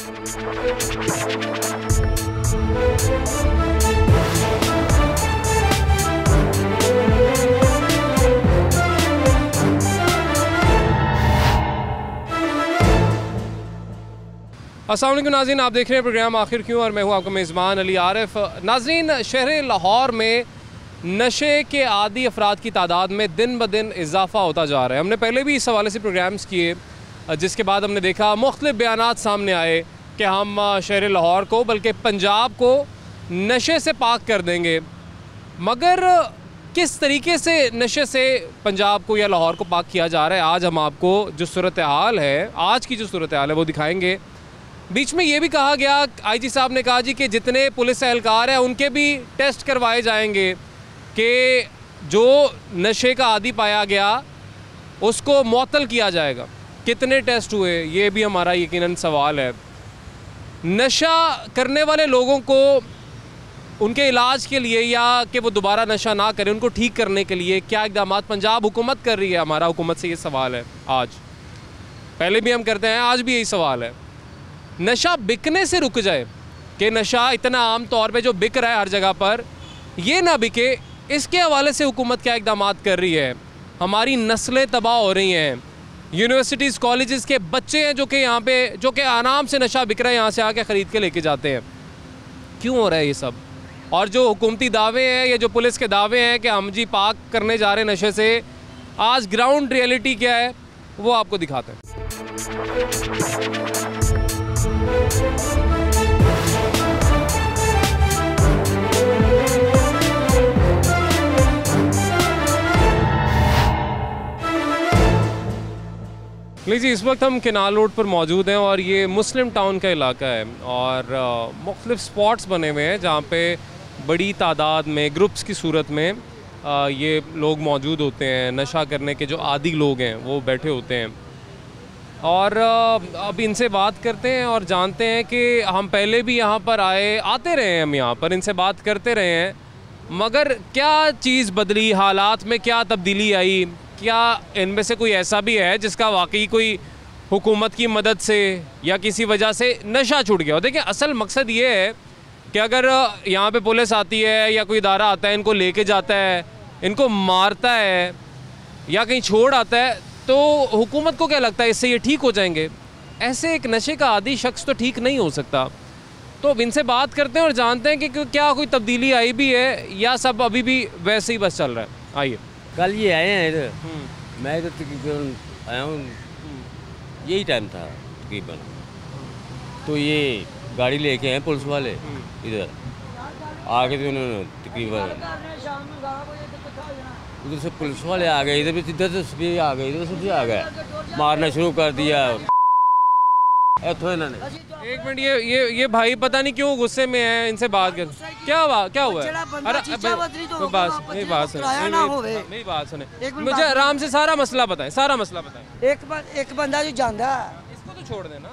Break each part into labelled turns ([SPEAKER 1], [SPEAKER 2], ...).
[SPEAKER 1] अस्सलाम वालेकुम नाज़रीन, आप देख रहे हैं प्रोग्राम आखिर क्यों और मैं हूं आपका मेज़बान अली आरिफ। नाज़रीन, शहर लाहौर में नशे के आदी अफराद की तादाद में दिन ब दिन इजाफ़ा होता जा रहा है। हमने पहले भी इस हवाले से प्रोग्राम्स किए, जिसके बाद हमने देखा मुख्तलिफ बयानात सामने आए कि हम शहर लाहौर को बल्कि पंजाब को नशे से पाक कर देंगे। मगर किस तरीके से नशे से पंजाब को या लाहौर को पाक किया जा रहा है, आज हम आपको जो सूरत हाल है, आज की जो सूरत हाल है वो दिखाएंगे। बीच में ये भी कहा गया, आईजी साहब ने कहा जी कि जितने पुलिस एहलकार हैं उनके भी टेस्ट करवाए जाएंगे कि जो नशे का आदी पाया गया उसको मुअत्तल किया जाएगा। कितने टेस्ट हुए ये भी हमारा यकीनन सवाल है। नशा करने वाले लोगों को उनके इलाज के लिए या कि वो दोबारा नशा ना करें, उनको ठीक करने के लिए क्या इक़दाम पंजाब हुकूमत कर रही है? हमारा हुकूमत से ये सवाल है। आज पहले भी हम करते हैं, आज भी यही सवाल है। नशा बिकने से रुक जाए कि नशा इतना आम तौर पे जो बिक रहा है हर जगह पर, ये ना बिके, इसके हवाले से हुकूमत क्या इक़दाम कर रही है? हमारी नस्लें तबाह हो रही हैं। यूनिवर्सिटीज़ कॉलेजेस के बच्चे हैं जो कि यहाँ पे जो कि आराम से नशा बिक रहा है, यहाँ से आके ख़रीद के लेके जाते हैं। क्यों हो रहा है ये सब? और जो हुकूमती दावे हैं या जो पुलिस के दावे हैं कि हम जी पाक करने जा रहे हैं नशे से, आज ग्राउंड रियलिटी क्या है वो आपको दिखाते हैं। लीजिए, इस वक्त हम केनाल रोड पर मौजूद हैं और ये मुस्लिम टाउन का इलाका है और मुख्तलिफ स्पॉट्स बने हुए हैं जहाँ पे बड़ी तादाद में ग्रुप्स की सूरत में ये लोग मौजूद होते हैं। नशा करने के जो आदी लोग हैं वो बैठे होते हैं और अब इनसे बात करते हैं और जानते हैं कि हम पहले भी यहाँ पर आते रहे हैं, हम यहाँ पर इनसे बात करते रहे हैं, मगर क्या चीज़ बदली, हालात में क्या तब्दीली आई? क्या इनमें से कोई ऐसा भी है जिसका वाकई कोई हुकूमत की मदद से या किसी वजह से नशा छूट गया हो? देखिए, असल मकसद ये है कि अगर यहाँ पे पुलिस आती है या कोई इदारा आता है, इनको लेके जाता है, इनको मारता है या कहीं छोड़ आता है, तो हुकूमत को क्या लगता है इससे ये ठीक हो जाएंगे? ऐसे एक नशे का आदी शख्स तो ठीक नहीं हो सकता। तो अब इनसे बात करते हैं और जानते हैं कि क्या कोई तब्दीली आई भी है या सब अभी भी वैसे ही बस चल रहा है। आइए।
[SPEAKER 2] कल ये आए हैं इधर, मैं तो तकरीबन आया हूँ, यही टाइम था तकरीबन, तो ये गाड़ी लेके आए पुलिस वाले इधर आके, तो उन्होंने तकरीबन उधर से पुलिस वाले आ गए, इधर से आ गए, इधर से आ गए, मारना शुरू कर दिया।
[SPEAKER 1] एक मिनट, ये भाई पता नहीं क्यों गुस्से में है, इनसे बात कर। क्या हुआ? क्या हुआ? मेरी बात सुने, मुझे आराम से सारा मसला बताएं, सारा मसला बताएं।
[SPEAKER 3] एक बंदा जो जानता है,
[SPEAKER 1] इसको तो छोड़ देना,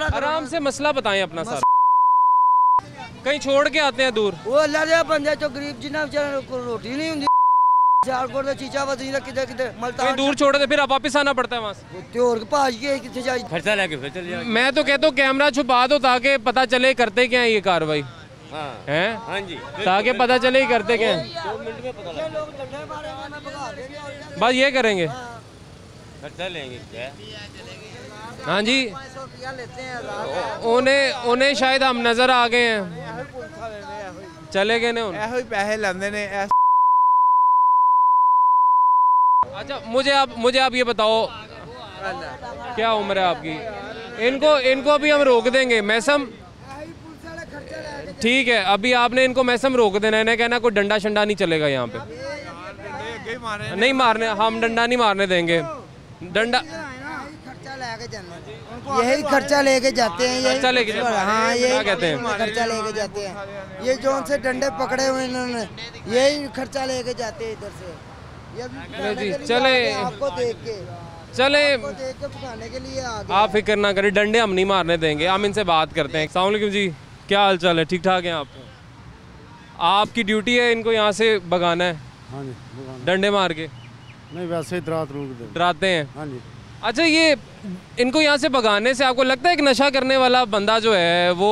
[SPEAKER 1] आराम से मसला बताएं अपना सारा। कहीं छोड़ के आते हैं दूर,
[SPEAKER 3] वो अल्लाह दे बंदे जो गरीब जिन्ना बेचारा को रोटी नहीं होती,
[SPEAKER 1] कहीं दूर छोड़े तो फिर आप वापस आना पड़ता है वहाँ से।
[SPEAKER 2] खर्चा लेके फिर चले जाएंगे।
[SPEAKER 1] मैं तो कहता हूँ कैमरा छुपा दो ताकि पता चले करते क्या है ये कार्रवाई। हैं?
[SPEAKER 2] हाँ जी,
[SPEAKER 1] ताकि पता चले ही करते क्या है।
[SPEAKER 2] 2 मिनट में पता लगेगा।
[SPEAKER 1] बस ये करेंगे,
[SPEAKER 2] खर्चा लेंगे क्या?
[SPEAKER 1] हाँ जी, उन्हें शायद हम नजर आ गए हैं, चले गए ने
[SPEAKER 4] पैसे लेंदे ने।
[SPEAKER 1] अच्छा, मुझे आप ये बताओ, क्या उम्र है आपकी? इनको अभी हम रोक देंगे, मैसम ठीक है, अभी आपने इनको मैसम रोक देना है, कहना कोई डंडा शंडा नहीं चलेगा यहाँ पे, नहीं मारने, हम डंडा नहीं मारने देंगे। डंडा
[SPEAKER 3] यही खर्चा लेके जाते हैं,
[SPEAKER 1] खर्चा लेके जाते हैं।
[SPEAKER 3] हाँ, यही
[SPEAKER 1] कहते हैं
[SPEAKER 3] खर्चा लेके जाते हैं। ये जो उनसे डंडे पकड़े हुए इन्होंने, यही खर्चा लेके जाते हैं इधर से।
[SPEAKER 1] जी चले,
[SPEAKER 3] आपको देख के भगाने के लिए आ गए।
[SPEAKER 1] आप फिक्र ना करें, डंडे हम नहीं मारने देंगे। हम इनसे बात करते हैं। अस्सलाम वालेकुम जी, क्या हाल चाल है? ठीक ठाक हैं आप? आपकी ड्यूटी है इनको यहाँ से भगाना है?
[SPEAKER 5] हाँ जी,
[SPEAKER 1] डंडे मार के?
[SPEAKER 5] नहीं, वैसे ही डराते हैं।
[SPEAKER 1] हाँ जी। अच्छा, ये इनको यहाँ से भगाने से आपको लगता है कि नशा करने वाला बंदा जो है वो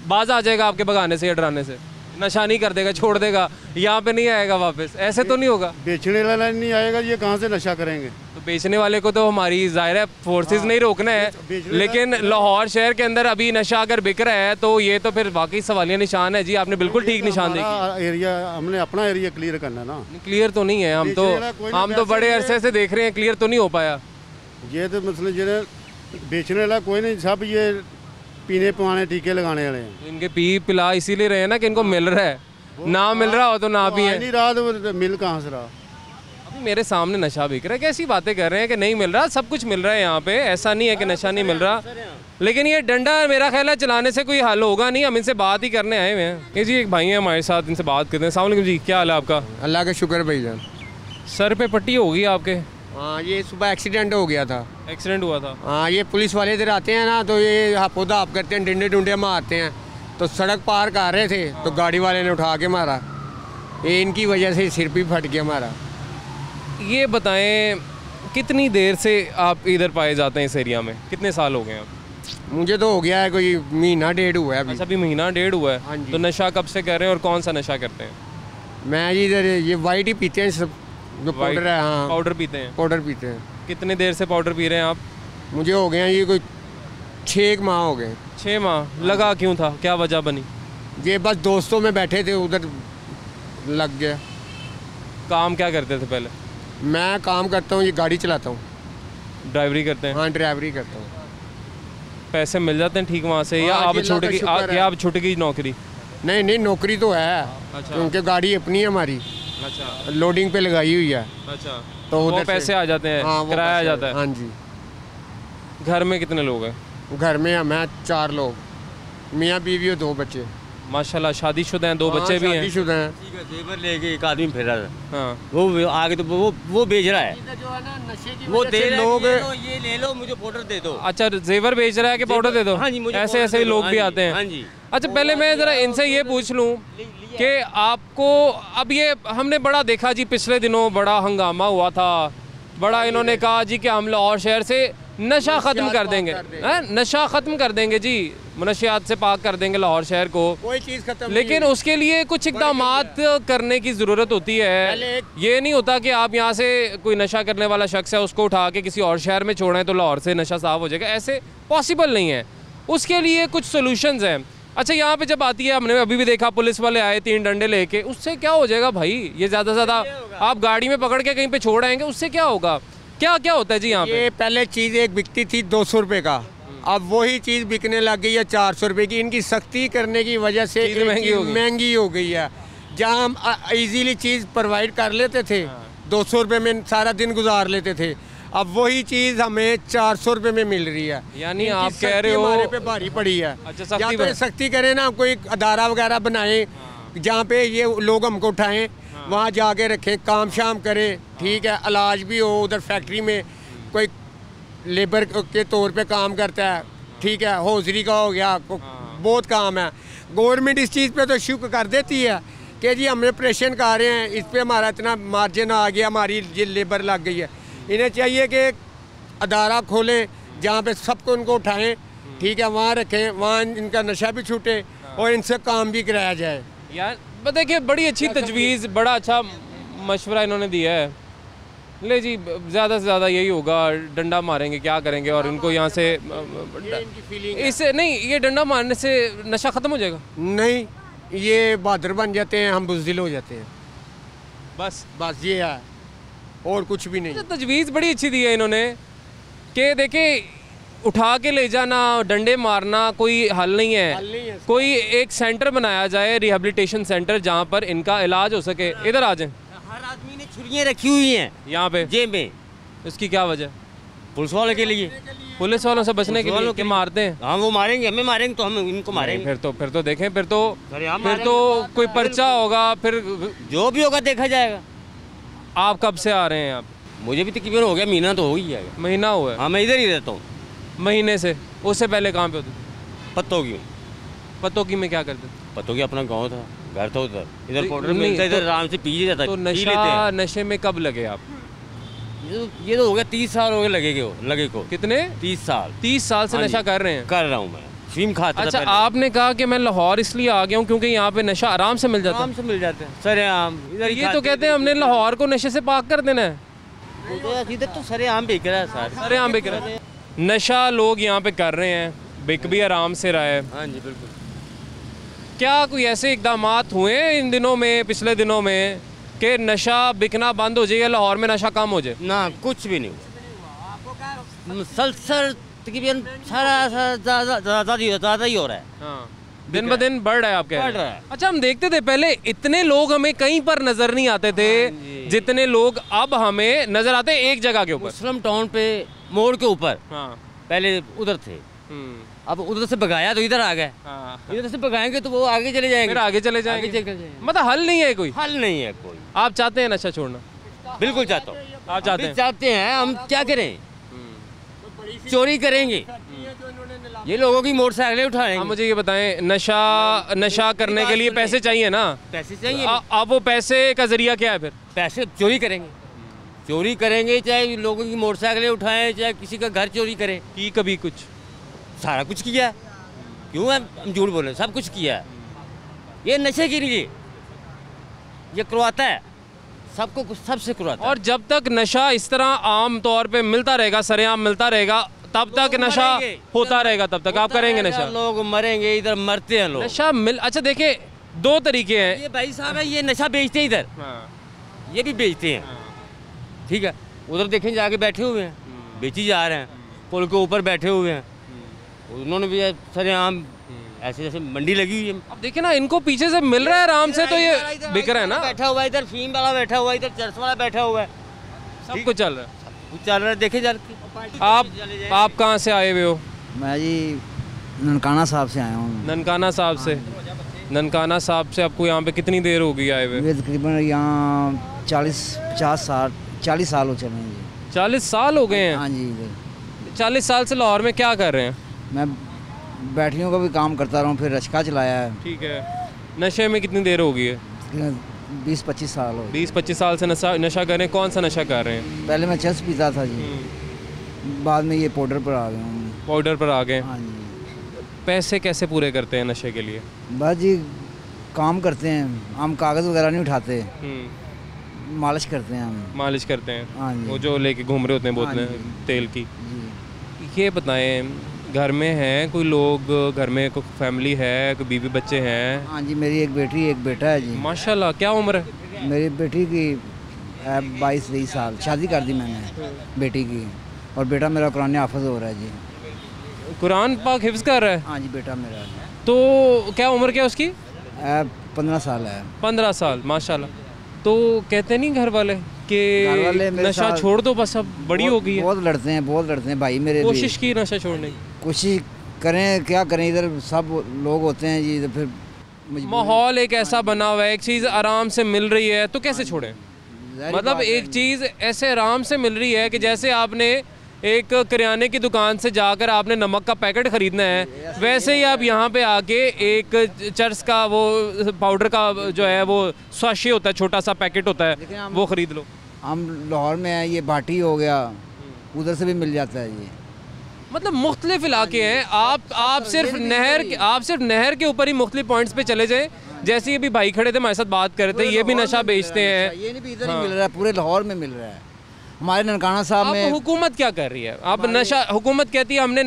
[SPEAKER 1] बाज आ जाएगा आपके भगाने से या डराने से? नशा नहीं कर देगा, छोड़ देगा, यहाँ पे नहीं आएगा वापस? ऐसे तो नहीं होगा।
[SPEAKER 4] बेचने वाला नहीं आएगा, ये कहाँ से नशा करेंगे?
[SPEAKER 1] तो बेचने वाले को तो हमारी जाहिर है फोर्सेस नहीं रोकना है, लेकिन लाहौर शहर के अंदर अभी नशा अगर बिक रहा है तो ये तो फिर वाकई सवालिया निशान है जी। आपने बिल्कुल ठीक निशान देखी।
[SPEAKER 4] एरिया हमने अपना एरिया क्लियर करना है ना।
[SPEAKER 1] क्लियर तो नहीं है, हम तो बड़े अरसे से देख रहे हैं, क्लियर तो नहीं हो पाया।
[SPEAKER 4] ये तो मतलब जो बेचने वाला कोई नहीं, सब ये पीने पवाने टीके लगाने वाले हैं।
[SPEAKER 1] इनके पी पिला इसीलिए रहे हैं ना कि इनको मिल रहा है, ना मिल रहा हो तो ना भी है।
[SPEAKER 4] नहीं रहा तो मिल कहाँ से रहा?
[SPEAKER 1] अभी मेरे सामने नशा बिक रहा है, कैसी बातें कर रहे हैं कि नहीं मिल रहा? सब कुछ मिल रहा है यहाँ पे, ऐसा नहीं है कि नशा नहीं मिल रहा। लेकिन ये डंडा मेरा ख्याल है चलाने से कोई हल होगा नहीं, हम इनसे बात ही करने आए हुए हैं। ये जी एक भाई है हमारे साथ, इनसे बात करते हैं। अस्सलाम वालेकुम जी, क्या हाल है आपका?
[SPEAKER 5] अल्लाह का शुक्र भाईजान।
[SPEAKER 1] सर पे पट्टी होगी आपके?
[SPEAKER 5] हाँ, ये सुबह एक्सीडेंट हो गया था।
[SPEAKER 1] एक्सीडेंट हुआ था?
[SPEAKER 5] हाँ, ये पुलिस वाले इधर आते हैं ना तो ये हापोदा आप करते हैं, डंडे डुंडे मारते हैं। तो सड़क पार कर रहे थे तो गाड़ी वाले ने उठा के मारा, ये इनकी वजह से सिर भी फट गया हमारा।
[SPEAKER 1] ये बताएं कितनी देर से आप इधर पाए जाते हैं इस एरिया में? कितने साल हो गए आप?
[SPEAKER 5] मुझे तो हो गया है कोई महीना डेढ़ हुआ है अभी।
[SPEAKER 1] अच्छा, अभी महीना डेढ़ हुआ है।
[SPEAKER 5] हाँ जी।
[SPEAKER 1] तो नशा कब से कर रहे हैं और कौन सा नशा करते हैं?
[SPEAKER 5] मैं जी इधर ये वाइट ही पीते हैं सब, जो पाउडर है। हाँ,
[SPEAKER 1] पाउडर पीते हैं?
[SPEAKER 5] पाउडर पीते हैं।
[SPEAKER 1] कितने देर से पाउडर पी रहे हैं आप?
[SPEAKER 5] मुझे हो गए हैं ये कोई 6 माह हो गए।
[SPEAKER 1] 6 माह? लगा क्यों था, क्या वजह बनी?
[SPEAKER 5] ये बस दोस्तों में बैठे थे, उधर लग गया।
[SPEAKER 1] काम क्या करते थे पहले?
[SPEAKER 5] मैं काम करता हूँ, ये गाड़ी चलाता हूँ।
[SPEAKER 1] ड्राइवरी करते हैं?
[SPEAKER 5] हाँ, ड्राइवरी करता हूँ।
[SPEAKER 1] पैसे मिल जाते हैं ठीक वहाँ से, या
[SPEAKER 5] हाँ,
[SPEAKER 1] आप
[SPEAKER 5] ये अल्लाह का शुक्र है।
[SPEAKER 1] आप छूट गई नौकरी?
[SPEAKER 5] नहीं नहीं, नौकरी तो है।
[SPEAKER 1] अच्छा।
[SPEAKER 5] क्योंकि गाड़ी अपनी है हमारी,
[SPEAKER 1] अच्छा
[SPEAKER 5] लोडिंग पे लगाई हुई है।
[SPEAKER 1] अच्छा,
[SPEAKER 5] तो
[SPEAKER 1] वो
[SPEAKER 5] उधर
[SPEAKER 1] पैसे आ जाते हैं?
[SPEAKER 5] हाँ, वो
[SPEAKER 1] किराया आ
[SPEAKER 5] पैसे-
[SPEAKER 1] जाता है?
[SPEAKER 5] हाँ जी।
[SPEAKER 1] घर में कितने लोग हैं?
[SPEAKER 5] घर में हम हैं 4 लोग, मियाँ बीवी और 2 बच्चे।
[SPEAKER 1] माशाल्लाह शादीशुदा हैं, 2 बच्चे भी हैं?
[SPEAKER 5] शादीशुदा हैं।
[SPEAKER 2] जेवर लेके एक आदमी फिर रहा था,
[SPEAKER 1] हाँ।
[SPEAKER 2] वो आगे तो वो बेच रहा है, वो दे रहा है
[SPEAKER 5] लोग-
[SPEAKER 2] कि ये ले लो, मुझे पाउडर दे दो।
[SPEAKER 1] अच्छा, जेवर बेच रहा है कि पाउडर दे दो?
[SPEAKER 2] हाँ जी, मुझे
[SPEAKER 1] ऐसे
[SPEAKER 2] पाउडर
[SPEAKER 1] ऐसे
[SPEAKER 2] दे
[SPEAKER 1] ही
[SPEAKER 2] दो।
[SPEAKER 1] लोग
[SPEAKER 2] हाँ
[SPEAKER 1] भी
[SPEAKER 2] जी,
[SPEAKER 1] आते हैं?
[SPEAKER 2] हाँ जी।
[SPEAKER 1] अच्छा, पहले मैं ज़रा इनसे ये पूछ लूँ कि आपको अब ये हमने बड़ा देखा जी, पिछले दिनों बड़ा हंगामा हुआ था, बड़ा इन्होंने कहा जी कि हम लाहौर शहर से नशा ख़त्म कर देंगे, हैं? नशा ख़त्म कर देंगे जी, मनशियात से पाक कर देंगे लाहौर शहर को।
[SPEAKER 5] कोई चीज़ खत्म
[SPEAKER 1] लेकिन उसके लिए कुछ इकदामात करने की ज़रूरत होती है। ये नहीं होता कि आप यहाँ से कोई नशा करने वाला शख्स है उसको उठा के किसी और शहर में छोड़ें तो लाहौर से नशा साफ हो जाएगा, ऐसे पॉसिबल नहीं है। उसके लिए कुछ सोल्यूशंस हैं। अच्छा, यहाँ पे जब आती है, हमने अभी भी देखा पुलिस वाले आए 3 डंडे लेके, उससे क्या हो जाएगा भाई? ये ज़्यादा से ज़्यादा आप गाड़ी में पकड़ के कहीं पे छोड़ आएंगे, उससे क्या होगा? क्या क्या होता है जी यहाँ पे?
[SPEAKER 5] ये पहले चीज़ एक बिकती थी 200 रुपये का, अब वही चीज़ बिकने लग गई है 400 रुपये की। इनकी सख्ती करने की वजह से
[SPEAKER 1] चीज़ महंगी हो गई
[SPEAKER 5] है। जहाँ हम इजीली चीज़ प्रोवाइड कर लेते थे, 200 रुपये में सारा दिन गुजार लेते थे, अब वही चीज़ हमें 400 रुपये में मिल रही है।
[SPEAKER 1] यानी
[SPEAKER 5] इनकी
[SPEAKER 1] आप कह रहे हो
[SPEAKER 5] हमारे पे भारी पड़ी है।
[SPEAKER 1] अच्छा,
[SPEAKER 5] या
[SPEAKER 1] सख्ती
[SPEAKER 5] तो सख्ती करें ना, कोई अदारा वगैरह बनाए जहाँ पे ये लोग हमको उठाएं, वहाँ जाके रखें, काम शाम करें, ठीक है, इलाज भी हो। उधर फैक्ट्री में कोई लेबर के तौर पे काम करता है, ठीक है, हौजरी का हो गया, बहुत काम है। गवर्नमेंट इस चीज़ पे तो शुक्र कर देती है कि जी हम ऑपरेशन कर रहे हैं, इस पे हमारा इतना मार्जिन आ गया, हमारी ये लेबर लग गई है। इन्हें चाहिए कि अदारा खोलें जहाँ पे सबको उनको उठाएं, ठीक है, वहाँ रखें, वहाँ इनका नशा भी छूटे और इनसे काम भी कराया जाए।
[SPEAKER 1] यार देखिए, बड़ी अच्छी तजवीज़, बड़ा अच्छा मशवरा इन्होंने दिया है। ले जी, ज़्यादा से ज़्यादा यही होगा, डंडा मारेंगे, क्या करेंगे? और इनको यहाँ से इससे नहीं, ये डंडा मारने से नशा ख़त्म हो जाएगा?
[SPEAKER 5] नहीं, ये बहादुर बन जाते हैं, हम बुज़दिल हो जाते हैं, बस ये है, और कुछ भी नहीं।
[SPEAKER 1] तजवीज़ बड़ी अच्छी दी है इन्होंने कि देखे, उठा के ले जाना, डंडे मारना कोई हल नहीं है। कोई एक सेंटर बनाया जाए, रिहेबिलिटेशन सेंटर, जहाँ पर इनका इलाज हो सके। इधर आ जाएं।
[SPEAKER 2] हर आदमी ने छुरियाँ रखी हुई हैं
[SPEAKER 1] यहाँ पे
[SPEAKER 2] जेब में,
[SPEAKER 1] इसकी क्या वजह?
[SPEAKER 2] पुलिस वाले के लिए,
[SPEAKER 1] पुलिस वालों से बचने के लिए कि मारते हैं?
[SPEAKER 2] हाँ, वो मारेंगे, हमें मारेंगे तो हम इनको मारेंगे।
[SPEAKER 1] फिर तो देखें, फिर तो कोई पर्चा होगा, फिर
[SPEAKER 2] जो भी होगा देखा जाएगा।
[SPEAKER 1] आप कब से आ रहे हैं? आप?
[SPEAKER 2] मुझे भी तकरीबन हो गया, महीना तो हो ही जाएगा।
[SPEAKER 1] महीना हुआ है?
[SPEAKER 2] हाँ, मैं इधर ही रहता हूँ।
[SPEAKER 1] महीने से? उससे पहले कहाँ पे होते थे?
[SPEAKER 2] पत्तोगी।
[SPEAKER 1] पत्तोगी में क्या करते थे?
[SPEAKER 2] पत्तोगी अपना गांव था, घर था उधर, इधर
[SPEAKER 1] तो
[SPEAKER 2] पाउडर
[SPEAKER 1] नहीं,
[SPEAKER 2] मिलता, इधर
[SPEAKER 1] तो-
[SPEAKER 2] आराम से पी जाता।
[SPEAKER 1] तो
[SPEAKER 2] पी लेते हैं।
[SPEAKER 1] नशे में कब लगे आप?
[SPEAKER 2] ये तो हो गया 30 साल हो गए लगे को।
[SPEAKER 1] कितने?
[SPEAKER 2] 30 साल।
[SPEAKER 1] 30 साल से
[SPEAKER 2] हाँ
[SPEAKER 1] नशा
[SPEAKER 2] जी,
[SPEAKER 1] कर रहे हैं?
[SPEAKER 2] कर रहा हूँ मैं, फीम खाता था
[SPEAKER 1] अच्छा,
[SPEAKER 2] पहले।
[SPEAKER 1] आपने कहा कि मैं लाहौर इसलिए आ गया हूँ क्योंकि यहाँ पे नशा आराम से मिल जाता
[SPEAKER 2] आराम
[SPEAKER 1] है।
[SPEAKER 2] से मिल जाते हैं सरेआम, इधर ही
[SPEAKER 1] ये तो कहते हैं हमने लाहौर को नशे से पाक कर देना है।
[SPEAKER 2] इधर तो सरेआम बिक रहा है सर।
[SPEAKER 1] अरे यहाँ बिक रहा है नशा, लोग यहाँ पे कर रहे हैं, बिक भी आराम से रहा है।
[SPEAKER 2] हाँ जी बिल्कुल।
[SPEAKER 1] क्या कोई ऐसे इकदामात हुए इन दिनों में, पिछले दिनों में, कि नशा बिकना बंद हो जाए या लाहौर में नशा कम हो जाए?
[SPEAKER 2] ना, कुछ भी नहीं हुआ। मुसलसल तकरीबन सारा ज़्यादा ही हो रहा है।
[SPEAKER 1] हाँ, दिन ब दिन बढ़ रहा है, आप कह रहे हैं।
[SPEAKER 2] बढ़ रहा है।
[SPEAKER 1] अच्छा, हम देखते थे पहले इतने लोग हमें कहीं पर नजर नहीं आते थे जितने लोग अब हमें नजर आते हैं एक जगह के ऊपर।
[SPEAKER 2] मुस्लिम टाउन पे मोड़ के ऊपर
[SPEAKER 1] हाँ।
[SPEAKER 2] पहले उधर थे, अब उधर से भगाया तो इधर आ गए।
[SPEAKER 1] हाँ।
[SPEAKER 2] इधर से भगाएंगे तो वो आगे चले जाएंगे,
[SPEAKER 1] फिर आगे चले जाएंगे।
[SPEAKER 2] आगे चले जाएंगे।
[SPEAKER 1] मतलब हल नहीं है कोई?
[SPEAKER 2] हल नहीं है कोई।
[SPEAKER 1] आप चाहते हैं नशा छोड़ना?
[SPEAKER 2] बिल्कुल चाहता हूँ।
[SPEAKER 1] आप चाहते हैं?
[SPEAKER 2] चाहते हैं, हम क्या करें, चोरी करेंगे, ये लोगों की मोटरसाइकिलें
[SPEAKER 1] आप
[SPEAKER 2] उठाएंगे।
[SPEAKER 1] मुझे ये बताएं, नशा करने के लिए पैसे चाहिए ना?
[SPEAKER 2] पैसे चाहिए,
[SPEAKER 1] अब वो पैसे का जरिया क्या है फिर?
[SPEAKER 2] पैसे चोरी करेंगे, चोरी करेंगे, चाहे लोगों की मोटरसाइकिलें उठाएं, चाहे किसी का घर चोरी करें।
[SPEAKER 1] की कभी कुछ?
[SPEAKER 2] सारा कुछ किया है, क्यों है हम झूठ बोले, सब कुछ किया है। ये नशे के लिए ये करवाता है, सबको कुछ सबसे करवाता है।
[SPEAKER 1] और जब तक नशा इस तरह आम तौर पे मिलता रहेगा, सरेआम मिलता रहेगा, तब तक नशा होता रहेगा, तब तक आप करेंगे नशा?
[SPEAKER 2] लोग मरेंगे, इधर मरते हैं लोग।
[SPEAKER 1] नशा मिल, अच्छा देखिए, दो तरीके हैं।
[SPEAKER 2] ये भाई साहब है, ये नशा बेचते हैं इधर, ये भी बेचते हैं, ठीक है। उधर देखें जाके बैठे हुए हैं, बेची जा रहे हैं, पुल के ऊपर बैठे हुए हैं, उन्होंने भी सरेआम ऐसे जैसे मंडी लगी हुई है।
[SPEAKER 1] अब देखिए ना, इनको पीछे से मिल रहा है आराम से, तो ये बिक रहा है ना।
[SPEAKER 2] बैठा हुआ है इधर, फीम वाला बैठा हुआ है इधर, चर्च वाला बैठा हुआ है,
[SPEAKER 1] सब कुछ चल रहा है।
[SPEAKER 2] कुछ चल रहा है, देखे जाके।
[SPEAKER 1] आप कहाँ से आए हुए हो?
[SPEAKER 3] मैं जी ननकाना साहब से आया हूँ।
[SPEAKER 1] ननकाना साहब से? ननकाना साहब से आपको यहाँ पे कितनी देर हो गई आए हुए?
[SPEAKER 3] ये तकरीबन यहाँ 40 साल हो चले हैं जी।
[SPEAKER 1] 40 साल हो गए हैं?
[SPEAKER 3] हाँ जी। इधर
[SPEAKER 1] 40 साल से लाहौर में क्या कर रहे हैं?
[SPEAKER 3] मैं बैटरियों का भी काम करता रहा हूँ, फिर रचका चलाया है।
[SPEAKER 1] ठीक है। नशे में कितनी देर हो गई है?
[SPEAKER 3] 20-25 साल हो गए।
[SPEAKER 1] 20-25 साल से नशा कर रहे हैं। कौन सा नशा कर रहे हैं?
[SPEAKER 3] पहले मैं चर्च पीता था जी, बाद में ये पाउडर पर आ गया हूँ।
[SPEAKER 1] पाउडर पर आ गए।
[SPEAKER 3] हाँ जी।
[SPEAKER 1] पैसे कैसे पूरे करते हैं नशे के लिए?
[SPEAKER 3] बस जी काम करते हैं हम, कागज़ वगैरह नहीं उठाते, मालिश करते हैं हम।
[SPEAKER 1] मालिश करते हैं?
[SPEAKER 3] हाँ जी।
[SPEAKER 1] वो जो लेके घूम रहे होते हैं बोतलें तेल की।
[SPEAKER 3] जी।
[SPEAKER 1] ये बताएं, घर में हैं कोई लोग, घर में कोई फैमिली है, कोई बीवी बच्चे हैं?
[SPEAKER 3] हाँ जी, मेरी एक बेटी एक बेटा है जी।
[SPEAKER 1] माशाल्लाह। क्या उम्र है?
[SPEAKER 3] मेरी बेटी की 22-23 साल, शादी कर दी मैंने बेटी की, और बेटा मेरा कुरान हाफिज हो रहा है जी।
[SPEAKER 1] कुरान पाक हिफ्ज़ कर रहा है?
[SPEAKER 3] हाँ जी, बेटा मेरा।
[SPEAKER 1] तो क्या उम्र क्या है उसकी?
[SPEAKER 3] 15 साल है।
[SPEAKER 1] 15 साल, माशाल्लाह। तो कहते नहीं घर वाले कि
[SPEAKER 3] घर वाले मेरे
[SPEAKER 1] नशा
[SPEAKER 3] साथ
[SPEAKER 1] छोड़ दो, बस अब बड़ी हो गई है?
[SPEAKER 3] बहुत लड़ते हैं भाई मेरे भी।
[SPEAKER 1] कोशिश की नशा छोड़ने की?
[SPEAKER 3] कोशिश करें, क्या करें, इधर सब लोग होते हैं जी, तो फिर मजबूरी।
[SPEAKER 1] माहौल एक ऐसा बना हुआ है, एक चीज़ आराम से मिल रही है तो कैसे छोड़ें? मतलब एक चीज़ ऐसे आराम से मिल रही है कि जैसे आपने एक किराने की दुकान से जाकर आपने नमक का पैकेट ख़रीदना है, वैसे ही आप यहाँ पे आके एक चर्च का वो पाउडर का जो है वो स्वाशी होता है, छोटा सा पैकेट होता है, वो ख़रीद लो।
[SPEAKER 3] हम लाहौर में हैं, ये भाटी हो गया, उधर से भी मिल जाता है जी।
[SPEAKER 1] मतलब मुख्तलिफ इलाके हैं। आप सिर्फ नहर के ऊपर ही मुख्तलिफ पॉइंट्स पे चले जाएं। जैसे ये भी भाई खड़े थे हमारे साथ बात कर रहे थे, ये भी नशा बेचते हैं।
[SPEAKER 3] ये नहीं भी इधर ही मिल रहा है, पूरे लाहौर में मिल रहा है। हमारे ननकाना साहब में
[SPEAKER 1] हुकूमत क्या कर रही है? आप नशा, हुकूमत कहती है हमने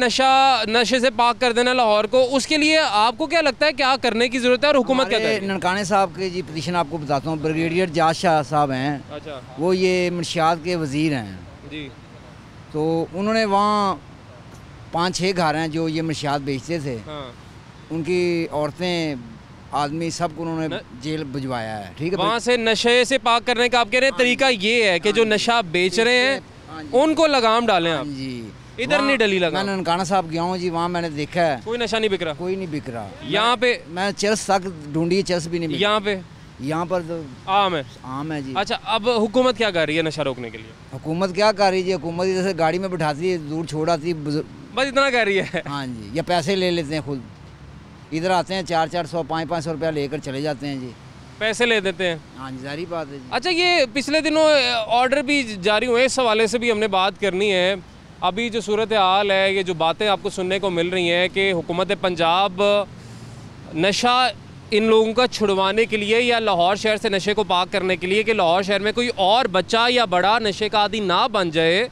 [SPEAKER 1] नशे से पाक कर देना लाहौर को, उसके लिए आपको क्या लगता है क्या करने की ज़रूरत है और हुकूमत क्या कर रही है?
[SPEAKER 3] ननकाने साहब के जी पोजीशन आपको बताता हूँ। ब्रिगेडियर जाज शाह साहब हैं,
[SPEAKER 1] अच्छा।
[SPEAKER 3] वो ये मंशियात के वज़ीर हैं
[SPEAKER 1] जी।
[SPEAKER 3] तो उन्होंने वहाँ 5-6 घर हैं जो ये मंशियात बेचते थे,
[SPEAKER 1] हाँ।
[SPEAKER 3] उनकी औरतें आदमी सबको उन्होंने जेल भिजवाया है। ठीक है,
[SPEAKER 1] वहाँ से नशे से पाक करने का आप कह रहे हैं तरीका ये है कि जो नशा बेच रहे हैं उनको लगाम डालें आप?
[SPEAKER 3] जी।
[SPEAKER 1] इधर नहीं डली लगाम?
[SPEAKER 3] मैं ननकाना साहब गया हूँ जी, वहाँ मैंने देखा है
[SPEAKER 1] कोई नशा नहीं बिक रहा?
[SPEAKER 3] कोई नहीं बिक रहा।
[SPEAKER 1] यहाँ पे
[SPEAKER 3] मैं चर्च तक ढूंढी, चर्च भी नहीं मिली। यहाँ पर तो
[SPEAKER 1] आम है?
[SPEAKER 3] आम है जी।
[SPEAKER 1] अच्छा, अब हुकूमत क्या कर रही है नशा रोकने के लिए?
[SPEAKER 3] हुकूमत क्या कर रही है? हुकूमत जैसे गाड़ी में बिठाती है, दूर छोड़ आती है,
[SPEAKER 1] बस इतना कर रही है?
[SPEAKER 3] हाँ जी, या पैसे ले लेते हैं खुद, इधर आते हैं 400-400 500-500 रुपया लेकर चले जाते हैं जी।
[SPEAKER 1] पैसे ले देते हैं।
[SPEAKER 3] हाँ जी, जारी बात है जी।
[SPEAKER 1] अच्छा, ये पिछले दिनों ऑर्डर भी जारी हुए, इस हवाले से भी हमने बात करनी है। अभी जो सूरत हाल है, ये जो बातें आपको सुनने को मिल रही हैं कि हुकूमत पंजाब नशा इन लोगों का छुड़वाने के लिए या लाहौर शहर से नशे को पाक करने के लिए कि लाहौर शहर में कोई और बच्चा या बड़ा नशे का आदी ना बन जाए,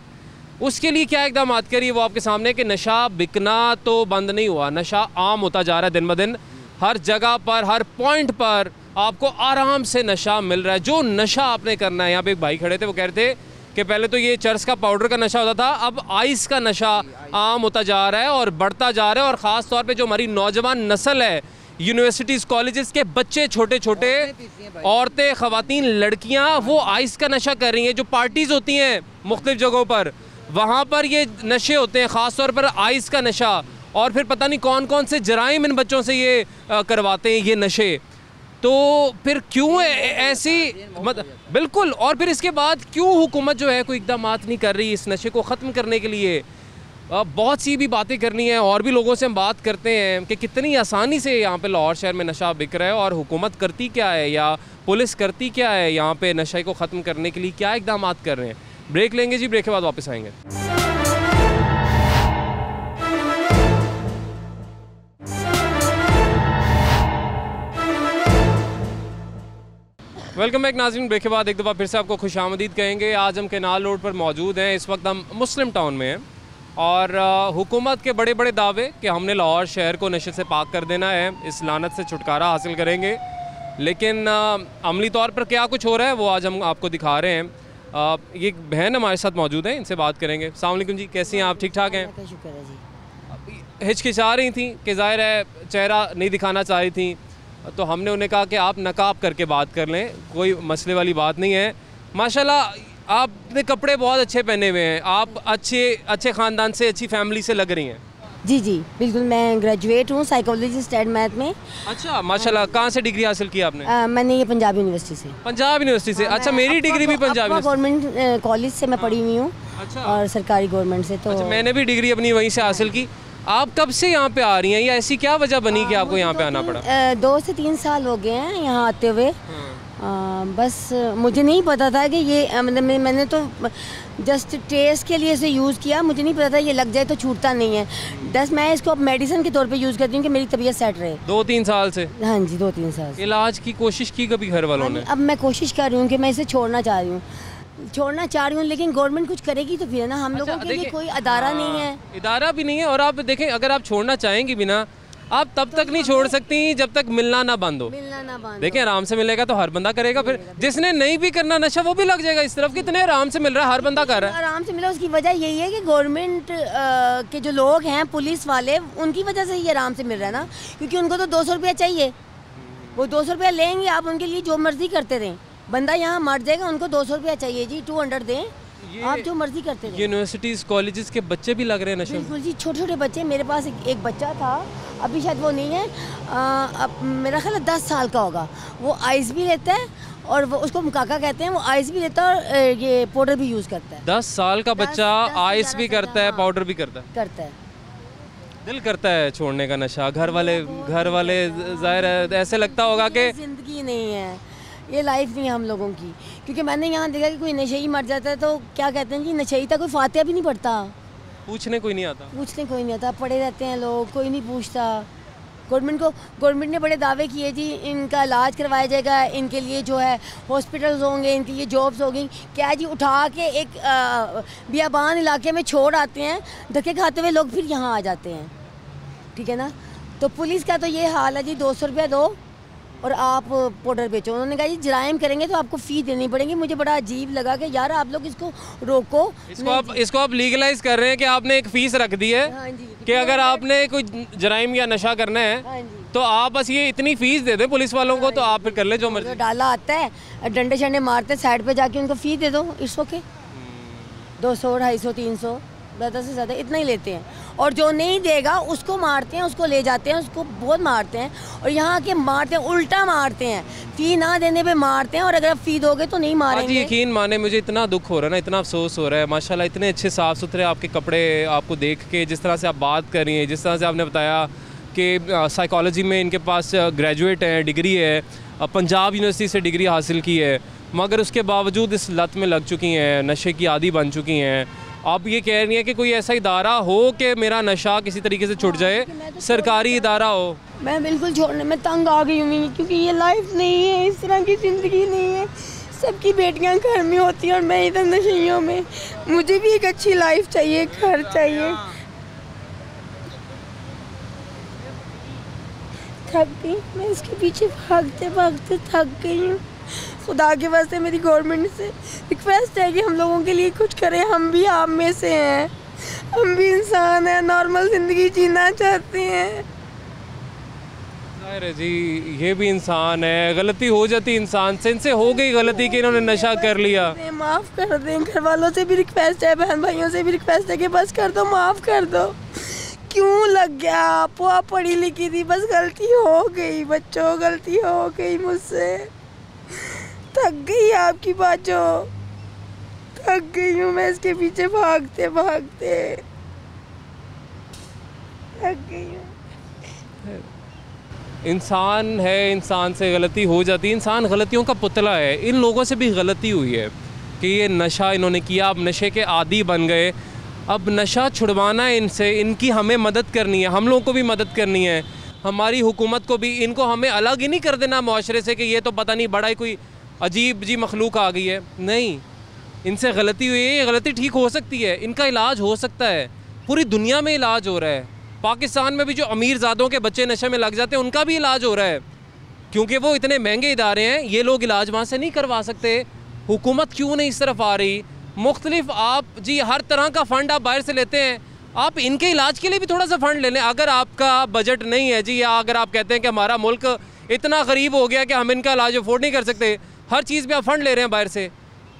[SPEAKER 1] उसके लिए क्या इकदाम करिए वो आपके सामने कि नशा बिकना तो बंद नहीं हुआ, नशा आम होता जा रहा है दिन ब दिन। हर जगह पर, हर पॉइंट पर आपको आराम से नशा मिल रहा है। जो नशा आपने करना है, यहाँ पे एक भाई खड़े थे, वो कह रहे थे कि पहले तो ये चरस का पाउडर का नशा होता था, अब आइस का नशा आम होता जा रहा है और बढ़ता जा रहा है। और ख़ास तौर पे जो हमारी नौजवान नस्ल है, यूनिवर्सिटीज़ कॉलेजेस के बच्चे, छोटे छोटे औरतें, ख़वातीन, लड़कियाँ, वो आइस का नशा कर रही हैं। जो पार्टीज़ होती हैं मुख्तलिफ़ जगहों पर, वहाँ पर ये नशे होते हैं, ख़ास तौर पर आइस का नशा। और फिर पता नहीं कौन कौन से जराइम इन बच्चों से ये करवाते हैं ये नशे। तो फिर क्यों ऐसी बिल्कुल, और फिर इसके बाद क्यों हुकूमत जो है कोई इकदाम नहीं कर रही इस नशे को ख़त्म करने के लिए? बहुत सी भी बातें करनी है और भी लोगों से हम बात करते हैं कि कितनी आसानी से यहाँ पे लाहौर शहर में नशा बिक रहा है और हुकूमत करती क्या है या पुलिस करती क्या है यहाँ पे नशे को ख़त्म करने के लिए, क्या इकदाम कर रहे हैं। ब्रेक लेंगे जी, ब्रेक के बाद वापस आएंगे। वेलकम बैक नाज़रीन। ब्रेक के बाद एक दफ़ा फिर से आपको खुशामदीद कहेंगे। आज हम केनाल रोड पर मौजूद हैं। इस वक्त हम मुस्लिम टाउन में हैं और हुकूमत के बड़े बड़े दावे कि हमने लाहौर शहर को नशे से पाक कर देना है, इस लानत से छुटकारा हासिल करेंगे, लेकिन अमली तौर पर क्या कुछ हो रहा है वो आज हम आपको दिखा रहे हैं। ये बहन हमारे साथ मौजूद हैं, इनसे बात करेंगे। अस्सलाम वालेकुम जी, कैसी हैं आप? ठीक ठाक हैं?
[SPEAKER 6] शुक्र है जी।
[SPEAKER 1] हिचकिचा रही थी कि ज़ाहिर है चेहरा नहीं दिखाना चाह रही थी, तो हमने उन्हें कहा कि आप नकाब करके बात कर लें, कोई मसले वाली बात नहीं है। माशाल्लाह आपने कपड़े बहुत अच्छे पहने हुए हैं, आप अच्छे ख़ानदान से, अच्छी फैमिली से लग रही हैं।
[SPEAKER 6] जी जी बिल्कुल, मैं ग्रेजुएट हूँ साइकोलॉजी स्टैट मैथ में।
[SPEAKER 1] अच्छा, माशाल्लाह। कहाँ से डिग्री हासिल की आपने?
[SPEAKER 6] मैंने ये पंजाब यूनिवर्सिटी से।
[SPEAKER 1] पंजाब यूनिवर्सिटी से? अच्छा, मेरी डिग्री भी पंजाब
[SPEAKER 6] गवर्नमेंट कॉलेज से मैं पढ़ी हुई हूँ।
[SPEAKER 1] अच्छा।
[SPEAKER 6] और सरकारी गवर्नमेंट से। तो
[SPEAKER 1] अच्छा, मैंने भी डिग्री अपनी वहीं से हासिल की। आप कब से यहाँ पे आ रही हैं या ऐसी क्या वजह बनी कि आपको यहाँ पे आना पड़ा?
[SPEAKER 6] 2 से 3 साल हो गए हैं यहाँ आते हुए। बस मुझे नहीं पता था कि ये मैंने तो जस्ट टेस्ट के लिए इसे यूज़ किया, मुझे नहीं पता था ये लग जाए तो छूटता नहीं है। बस मैं इसको अब मेडिसिन के तौर पे यूज़ करती हूँ कि मेरी तबीयत सेट रहे।
[SPEAKER 1] 2-3 साल से?
[SPEAKER 6] हाँ जी, 2-3 साल से।
[SPEAKER 1] इलाज की कोशिश की कभी घर वालों ने?
[SPEAKER 6] अब मैं कोशिश कर रही हूँ कि मैं इसे छोड़ना चाह रही हूँ, लेकिन गवर्नमेंट कुछ करेगी तो फिर ना। हम लोगों के लिए कोई अदारा नहीं है,
[SPEAKER 1] इदारा भी नहीं है। और आप देखें, अगर आप छोड़ना चाहेंगी भी ना, आप तब तक नहीं छोड़ सकती जब तक मिलना ना बंद हो। देखें, आराम से मिलेगा तो हर बंदा करेगा, फिर जिसने नहीं भी करना नशा वो भी लग जाएगा इस तरफ। कितने आराम से मिल रहा है, हर बंदा कर रहा है।
[SPEAKER 6] आराम से मिला, उसकी वजह यही है कि गवर्नमेंट के जो लोग हैं, पुलिस वाले, उनकी वजह से ही आराम से मिल रहा है ना, क्योंकि उनको तो 200 रुपया चाहिए। वो 200 रुपया लेंगे, आप उनके लिए जो मर्जी करते रहें। बंदा यहाँ मर जाएगा, उनको 200 रुपया चाहिए जी, 200 दें, आप जो मर्जी करते रहे।
[SPEAKER 1] यूनिवर्सिटीज़ कॉलेजेस के बच्चे भी लग रहे हैं नशे में?
[SPEAKER 6] बिल्कुल जी, छोटे छोटे बच्चे। मेरे पास एक बच्चा था, अभी शायद वो नहीं है, अब मेरा ख्याल 10 साल का होगा। वो आइस भी लेता है और वो, उसको मुकाका कहते हैं, वो आइस भी लेता है और ये पाउडर भी यूज़ करता है।
[SPEAKER 1] 10 साल का बच्चा आइस भी करता है, पाउडर भी करता है। दिल करता है छोड़ने का नशा। घर वाले ज़ाहिर है ऐसे लगता होगा कि
[SPEAKER 6] ज़िंदगी नहीं है, ये लाइफ नहीं है हम लोगों की। क्योंकि मैंने यहाँ देखा कि कोई नशेई मर जाता है तो क्या कहते हैं कि नशेई था, कोई फातिहा भी नहीं पढ़ता,
[SPEAKER 1] पूछने कोई नहीं आता,
[SPEAKER 6] पड़े रहते हैं लोग, कोई नहीं पूछता। गवर्नमेंट ने बड़े दावे किए जी, इनका इलाज करवाया जाएगा, इनके लिए जो है हॉस्पिटल्स होंगे, इनके लिए जॉब्स होंगी। क्या जी, उठा के एक बियाबान इलाके में छोड़ आते हैं, धक्के खाते हुए लोग फिर यहाँ आ जाते हैं। ठीक है ना। तो पुलिस का तो ये हाल है जी, 200 रुपया दो और आप पाउडर बेचो। उन्होंने कहा जी जराइम करेंगे तो आपको फ़ी देनी पड़ेगी। मुझे बड़ा अजीब लगा कि यार आप लोग इसको रोको।
[SPEAKER 1] इसको आप लीगलाइज कर रहे हैं कि आपने एक फ़ीस रख दी है।
[SPEAKER 6] हाँ जी,
[SPEAKER 1] कि अगर आपने कोई जराइम या नशा करना है,
[SPEAKER 6] हाँ जी,
[SPEAKER 1] तो आप बस ये इतनी फ़ीस दे दें पुलिस वालों को, तो आप फिर कर ले जो मर्जी।
[SPEAKER 6] डाला आता है, डंडे शंडे मारते, साइड पे जाके उनको फ़ी दे दो, इट्स ओके। 200, 250, 300, ज़्यादा से ज़्यादा इतना ही लेते हैं। और जो नहीं देगा उसको मारते हैं, उसको ले जाते हैं, उसको बहुत मारते हैं। और यहाँ के मारते हैं, उल्टा मारते हैं, फ़ी ना देने पे मारते हैं, और अगर आप फ़ी दोगे तो नहीं मारेंगे।
[SPEAKER 1] यकीन माने, मुझे इतना दुख हो रहा है ना, इतना अफसोस हो रहा है। माशाल्लाह इतने अच्छे साफ़ सुथरे आपके कपड़े, आपको देख के जिस तरह से आप बात कर रही हैं, जिस तरह से आपने बताया कि साइकोलॉजी में इनके पास ग्रेजुएट है, डिग्री है, पंजाब यूनिवर्सिटी से डिग्री हासिल की है, मगर उसके बावजूद इस लत में लग चुकी हैं, नशे की आदी बन चुकी हैं। आप ये कह रही हैं कि कोई ऐसा इदारा हो कि मेरा नशा किसी तरीके से छुट जाए, सरकारी इदारा हो।
[SPEAKER 6] मैं बिल्कुल छोड़ने में तंग आ गई हूँ, क्योंकि ये लाइफ नहीं है, इस तरह की ज़िंदगी नहीं है। सबकी बेटियां घर में होती हैं और मैं इधर नशेइयों में। मुझे भी एक अच्छी लाइफ चाहिए, घर चाहिए। थक गई मैं, इसके पीछे भागते भागते थक गई हूँ। खुदा के वास्ते मेरी गवर्नमेंट से रिक्वेस्ट है कि हम लोगों के लिए कुछ करें। हम भी आप में से हैं, हम भी इंसान हैं, नॉर्मल ज़िंदगी जीना चाहते हैं।
[SPEAKER 1] जाहिर है जी, ये भी इंसान है, गलती हो जाती इंसान से। इनसे हो गई गलती कि इन्होंने नशा कर लिया।
[SPEAKER 6] माफ़ कर दें, घर वालों से भी रिक्वेस्ट है, बहन भाइयों से भी रिक्वेस्ट है कि बस कर दो, माफ़ कर दो। क्यों लग गया आपको? आप पढ़ी लिखी थी, बस गलती हो गई बच्चों, गलती हो गई मुझसे। थक गई आपकी बातों, थक गई हूँ मैं इसके पीछे भागते भागते, थक गई हूँ।
[SPEAKER 1] इंसान है, इंसान से गलती हो जाती है, इंसान गलतियों का पुतला है। इन लोगों से भी गलती हुई है कि ये नशा इन्होंने किया, अब नशे के आदी बन गए। अब नशा छुड़वाना है इनसे, इनकी हमें मदद करनी है, हम लोगों को भी मदद करनी है, हमारी हुकूमत को भी। इनको हमें अलग ही नहीं कर देना माशरे से कि ये तो पता नहीं बड़ा ही कोई अजीब जी मखलूक आ गई है। नहीं, इनसे गलती हुई है, ये गलती ठीक हो सकती है, इनका इलाज हो सकता है। पूरी दुनिया में इलाज हो रहा है। पाकिस्तान में भी जो अमीर ज़ादों के बच्चे नशे में लग जाते हैं उनका भी इलाज हो रहा है, क्योंकि वो इतने महंगे इदारे हैं, ये लोग इलाज वहाँ से नहीं करवा सकते। हुकूमत क्यों नहीं इस तरफ आ रही? मुख्तलिफ आप जी हर तरह का फ़ंड आप बाहर से लेते हैं, आप इनके इलाज के लिए भी थोड़ा सा फ़ंड ले लें। अगर आपका बजट नहीं है जी, या अगर आप कहते हैं कि हमारा मुल्क इतना गरीब हो गया कि हम इनका इलाज अफोर्ड नहीं कर सकते, हर चीज़ पे आप फ़ंड ले रहे हैं बाहर से,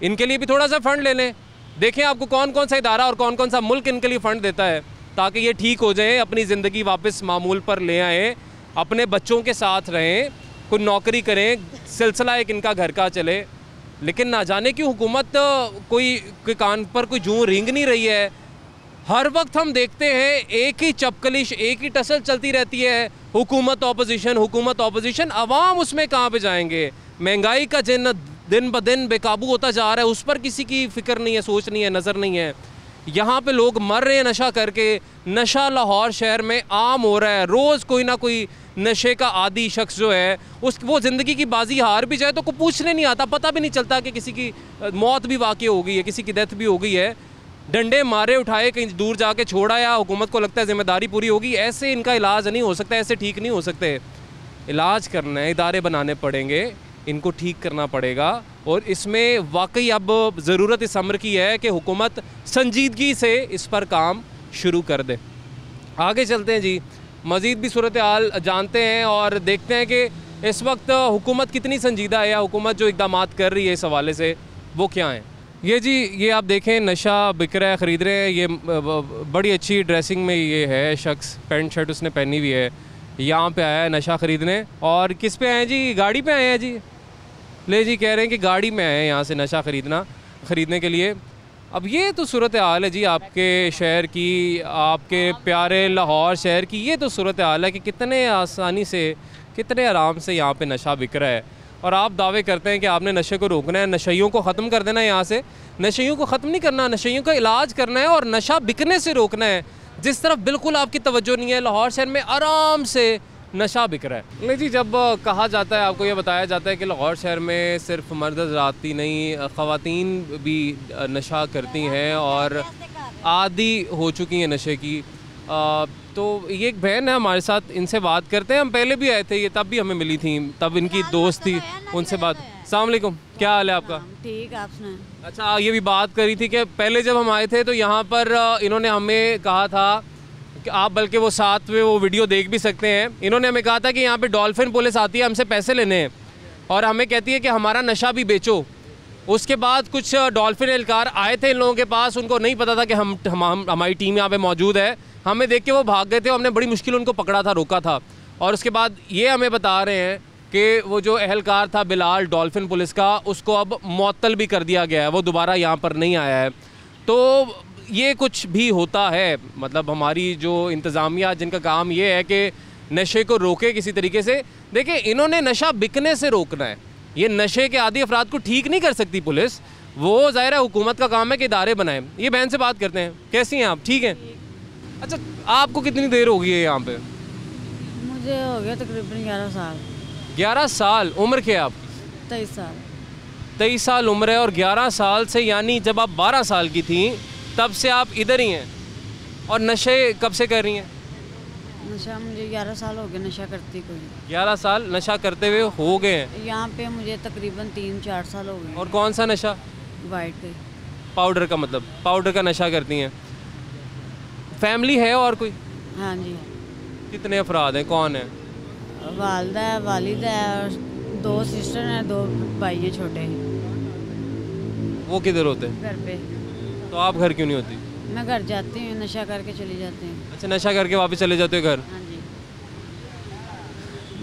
[SPEAKER 1] इनके लिए भी थोड़ा सा फ़ंड ले लें। देखें आपको कौन कौन सा इदारा और कौन कौन सा मुल्क इनके लिए फ़ंड देता है, ताकि ये ठीक हो जाएं, अपनी ज़िंदगी वापस मामूल पर ले आएँ, अपने बच्चों के साथ रहें, कोई नौकरी करें, सिलसिला एक इनका घर का चले। लेकिन ना जाने की हुकूमत कोई कान पर कोई जूं रेंग नहीं रही है। हर वक्त हम देखते हैं एक ही चपकलिश, एक ही टसल चलती रहती है, हुकूमत ऑपोजिशन, हुकूमत ऑपोजिशन। अवाम उसमें कहाँ पे जाएंगे? महंगाई का दिन ब दिन बेकाबू होता जा रहा है, उस पर किसी की फ़िक्र नहीं है, सोच नहीं है, नज़र नहीं है। यहाँ पे लोग मर रहे हैं नशा करके। नशा लाहौर शहर में आम हो रहा है, रोज़ कोई ना कोई नशे का आदी शख्स जो है वो ज़िंदगी की बाजी हार भी जाए तो कोई पूछने नहीं आता, पता भी नहीं चलता कि किसी की मौत भी वाक़ई हो गई है, किसी की डेथ भी हो गई है। डंडे मारे उठाए कहीं दूर जाके छोड़ा, या हुकूमत को लगता है ज़िम्मेदारी पूरी होगी। ऐसे इनका इलाज नहीं हो सकता, ऐसे ठीक नहीं हो सकते। इलाज करना है, इदारे बनाने पड़ेंगे, इनको ठीक करना पड़ेगा। और इसमें वाकई अब ज़रूरत इस अमर की है कि हुकूमत संजीदगी से इस पर काम शुरू कर दे। आगे चलते हैं जी, मज़ीद भी सूरत हाल जानते हैं और देखते हैं कि इस वक्त हुकूमत कितनी संजीदा है, या हुकूमत जो इक़दामात कर रही है इस हवाले से वो क्या हैं। ये जी, ये आप देखें नशा बिक रहा है, ख़रीद रहे हैं। ये बड़ी अच्छी ड्रेसिंग में ये है शख्स, पैंट शर्ट उसने पहनी हुई है, यहाँ पे आया है नशा ख़रीदने। और किस पे आए हैं जी? गाड़ी पे आए हैं जी। ले जी, कह रहे हैं कि गाड़ी में आए हैं यहाँ से नशा ख़रीदने के लिए। अब ये तो सूरत हाल है जी आपके शहर की, आपके प्यारे लाहौर शहर की। ये तो सूरत हाल है कि कितने आसानी से, कितने आराम से यहाँ पे नशा बिक रहा है, और आप दावे करते हैं कि आपने नशे को रोकना है, नशइयों को ख़त्म कर देना है। यहाँ से नशइयों को ख़त्म नहीं करना, नशइयों का इलाज करना है और नशा बिकने से रोकना है, जिस तरफ बिल्कुल आपकी तवज्जो नहीं है। लाहौर शहर में आराम से नशा बिक रहा है। नहीं जी, जब कहा जाता है, आपको ये बताया जाता है कि लाहौर शहर में सिर्फ मर्द हज़रात ही नहीं, ख़वातीन भी नशा करती हैं और आदी हो चुकी हैं नशे की। तो ये एक बहन है हमारे साथ, इनसे बात करते हैं। हम पहले भी आए थे, ये तब भी हमें मिली थी, तब इनकी दोस्त थी, उनसे बात। अस्सलाम वालेकुम, क्या हाल है आपका?
[SPEAKER 7] ठीक, आप सुनाएं।
[SPEAKER 1] अच्छा, ये भी बात करी थी कि पहले जब हम आए थे तो यहाँ पर इन्होंने हमें कहा था कि आप, बल्कि वो साथ में वो वीडियो देख भी सकते हैं, इन्होंने हमें कहा था कि यहाँ पे डॉल्फिन पुलिस आती है, हमसे पैसे लेने हैं और हमें कहती है कि हमारा नशा भी बेचो। उसके बाद कुछ डॉल्फिन एहलकार आए थे इन लोगों के पास, उनको नहीं पता था कि हमारी टीम यहाँ पे मौजूद है। हमें देख के वो भाग गए थे, हमने बड़ी मुश्किल उनको पकड़ा था, रोका था। और उसके बाद ये हमें बता रहे हैं कि वो जो एहलकार था बिलाल डॉल्फिन पुलिस का, उसको अब मुअत्तल भी कर दिया गया है, वो दोबारा यहाँ पर नहीं आया है। तो ये कुछ भी होता है, मतलब हमारी जो इंतज़ामिया जिनका काम ये है कि नशे को रोके किसी तरीके से। देखिए, इन्होंने नशा बिकने से रोकना है। ये नशे के आदी अफराद को ठीक नहीं कर सकती पुलिस, वो ज़ाहिर है हुकूमत का काम है कि इदारे बनाएं। ये बहन से बात करते हैं, कैसी हैं आप? ठीक हैं। अच्छा, आपको कितनी देर हो गई है यहाँ पे?
[SPEAKER 7] मुझे हो गया तकरीबन 11 साल।
[SPEAKER 1] 11 साल। उम्र क्या है आपकी?
[SPEAKER 7] 23 साल।
[SPEAKER 1] 23 साल उम्र है, और 11 साल से, यानी जब आप 12 साल की थी तब से आप इधर ही हैं। और नशे कब से कर रही हैं?
[SPEAKER 7] नशा मुझे 11 साल हो गए नशा करती कोई।
[SPEAKER 1] 11 साल नशा करते हुए हो गए हैं।
[SPEAKER 7] यहाँ पे मुझे तकरीबन 3-4 साल हो गए।
[SPEAKER 1] और कौन सा नशा?
[SPEAKER 7] वाइट के।
[SPEAKER 1] पाउडर का, मतलब पाउडर का नशा करती हैं। फैमिली है और कोई?
[SPEAKER 7] हाँ जी।
[SPEAKER 1] कितने अफराद हैं, कौन है?
[SPEAKER 7] वालदा है, वालिदा है, और 2 सिस्टर हैं, 2 भाई हैं छोटे।
[SPEAKER 1] वो किधर होते हैं?
[SPEAKER 7] घर पे।
[SPEAKER 1] तो आप घर क्यों नहीं होती?
[SPEAKER 7] मैं घर जाती हूँ, नशा करके चली जाती हूँ।
[SPEAKER 1] अच्छा, नशा करके वापस चले जाते हो घर?
[SPEAKER 7] हाँ जी।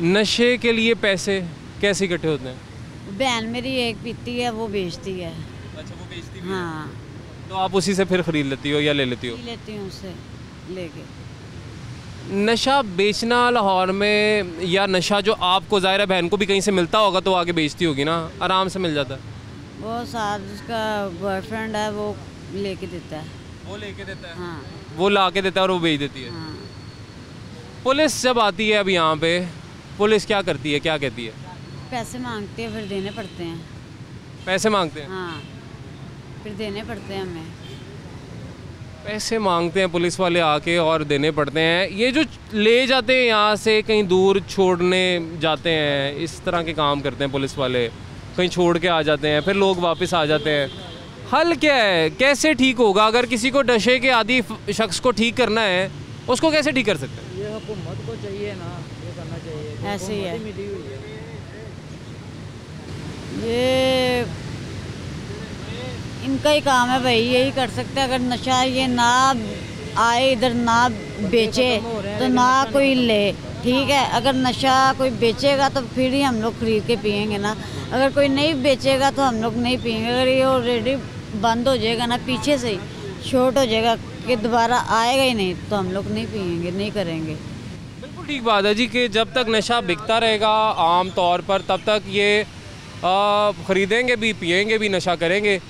[SPEAKER 1] नशे के लिए पैसे कैसे इकट्ठे होते हैं?
[SPEAKER 7] बहन मेरी एक पीती है, वो बेचती है।
[SPEAKER 1] अच्छा, वो बेचती भी
[SPEAKER 7] हाँ।
[SPEAKER 1] तो आप उसी से फिर खरीद लेती हो या ले लेती हो?
[SPEAKER 7] पी लेती हूँ उससे लेके।
[SPEAKER 1] नशा बेचना लाहौर में, या नशा जो आपको ज़ाहिर है बहन को भी कहीं से मिलता होगा तो आगे बेचती होगी ना, आराम से मिल जाता है?
[SPEAKER 7] वो साथ उसका बॉयफ्रेंड है, वो लेके देता है।
[SPEAKER 1] वो लेके देता है?
[SPEAKER 7] हाँ।
[SPEAKER 1] वो ला के देता है और वो बेच देती है?
[SPEAKER 7] हाँ।
[SPEAKER 1] पुलिस जब आती है अब यहाँ पे, पुलिस क्या करती है, क्या कहती है?
[SPEAKER 7] पैसे मांगते हैं, फिर देने पड़ते हैं।
[SPEAKER 1] पैसे मांगते हैं?
[SPEAKER 7] हाँ, फिर देने पड़ते हैं हमें।
[SPEAKER 1] पैसे मांगते हैं पुलिस वाले आके और देने पड़ते हैं। ये जो ले जाते हैं यहाँ से कहीं दूर छोड़ने जाते हैं, इस तरह के काम करते हैं पुलिस वाले। कहीं छोड़ के आ जाते हैं, फिर लोग वापस आ जाते हैं। हल क्या है, कैसे ठीक होगा? अगर किसी को नशे के आदी शख्स को ठीक करना है, उसको कैसे ठीक कर सकते हैं?
[SPEAKER 8] ये हुकूमत को चाहिए ना, ये करना चाहिए।
[SPEAKER 7] ऐसे ही है।
[SPEAKER 8] मिली हुई है।
[SPEAKER 7] ये इनका ही काम है भाई, यही कर सकते हैं। अगर नशा ये ना आए इधर, ना बेचे तो ना कोई ले, ठीक है। अगर नशा कोई बेचेगा तो फिर ही हम लोग खरीद के पियेंगे ना। अगर कोई नहीं बेचेगा तो हम लोग नहीं पियेंगे। अगर ये ऑलरेडी बंद हो जाएगा ना, पीछे से ही शॉर्ट हो जाएगा कि दोबारा आएगा ही नहीं, तो हम लोग नहीं पियेंगे, नहीं करेंगे।
[SPEAKER 1] बिल्कुल ठीक बात है जी, कि जब तक नशा बिकता रहेगा आम तौर पर, तब तक ये ख़रीदेंगे भी, पियेंगे भी, नशा करेंगे।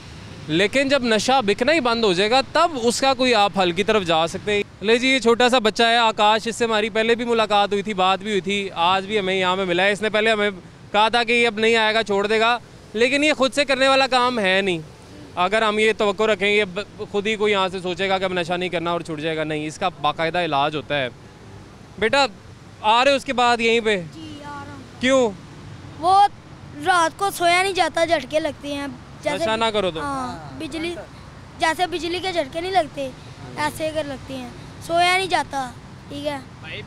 [SPEAKER 1] लेकिन जब नशा बिकना ही बंद हो जाएगा, तब उसका कोई आप हल की तरफ जा सकते हैं। ले जी, ये छोटा सा बच्चा है आकाश, इससे हमारी पहले भी मुलाकात हुई थी, बात भी हुई थी। आज भी हमें यहाँ पे मिला है। इसने पहले हमें कहा था कि ये अब नहीं आएगा, छोड़ देगा, लेकिन ये खुद से करने वाला काम है नहीं। अगर हम ये तवक्को रखें ये खुद ही कोई यहाँ से सोचेगा कि अब नशा नहीं करना और छूट जाएगा, नहीं, इसका बाकायदा इलाज होता है। बेटा आ रहे हो उसके बाद यहीं पे?
[SPEAKER 9] जी आ रहा हूँ।
[SPEAKER 1] क्यों?
[SPEAKER 9] वो रात को सोया नहीं जाता, झटके लगते हैं।
[SPEAKER 1] नशा ना करो तो?
[SPEAKER 9] हाँ, बिजली जैसे बिजली के झटके नहीं लगते, ऐसे कर लगते हैं, सोया नहीं जाता, ठीक है।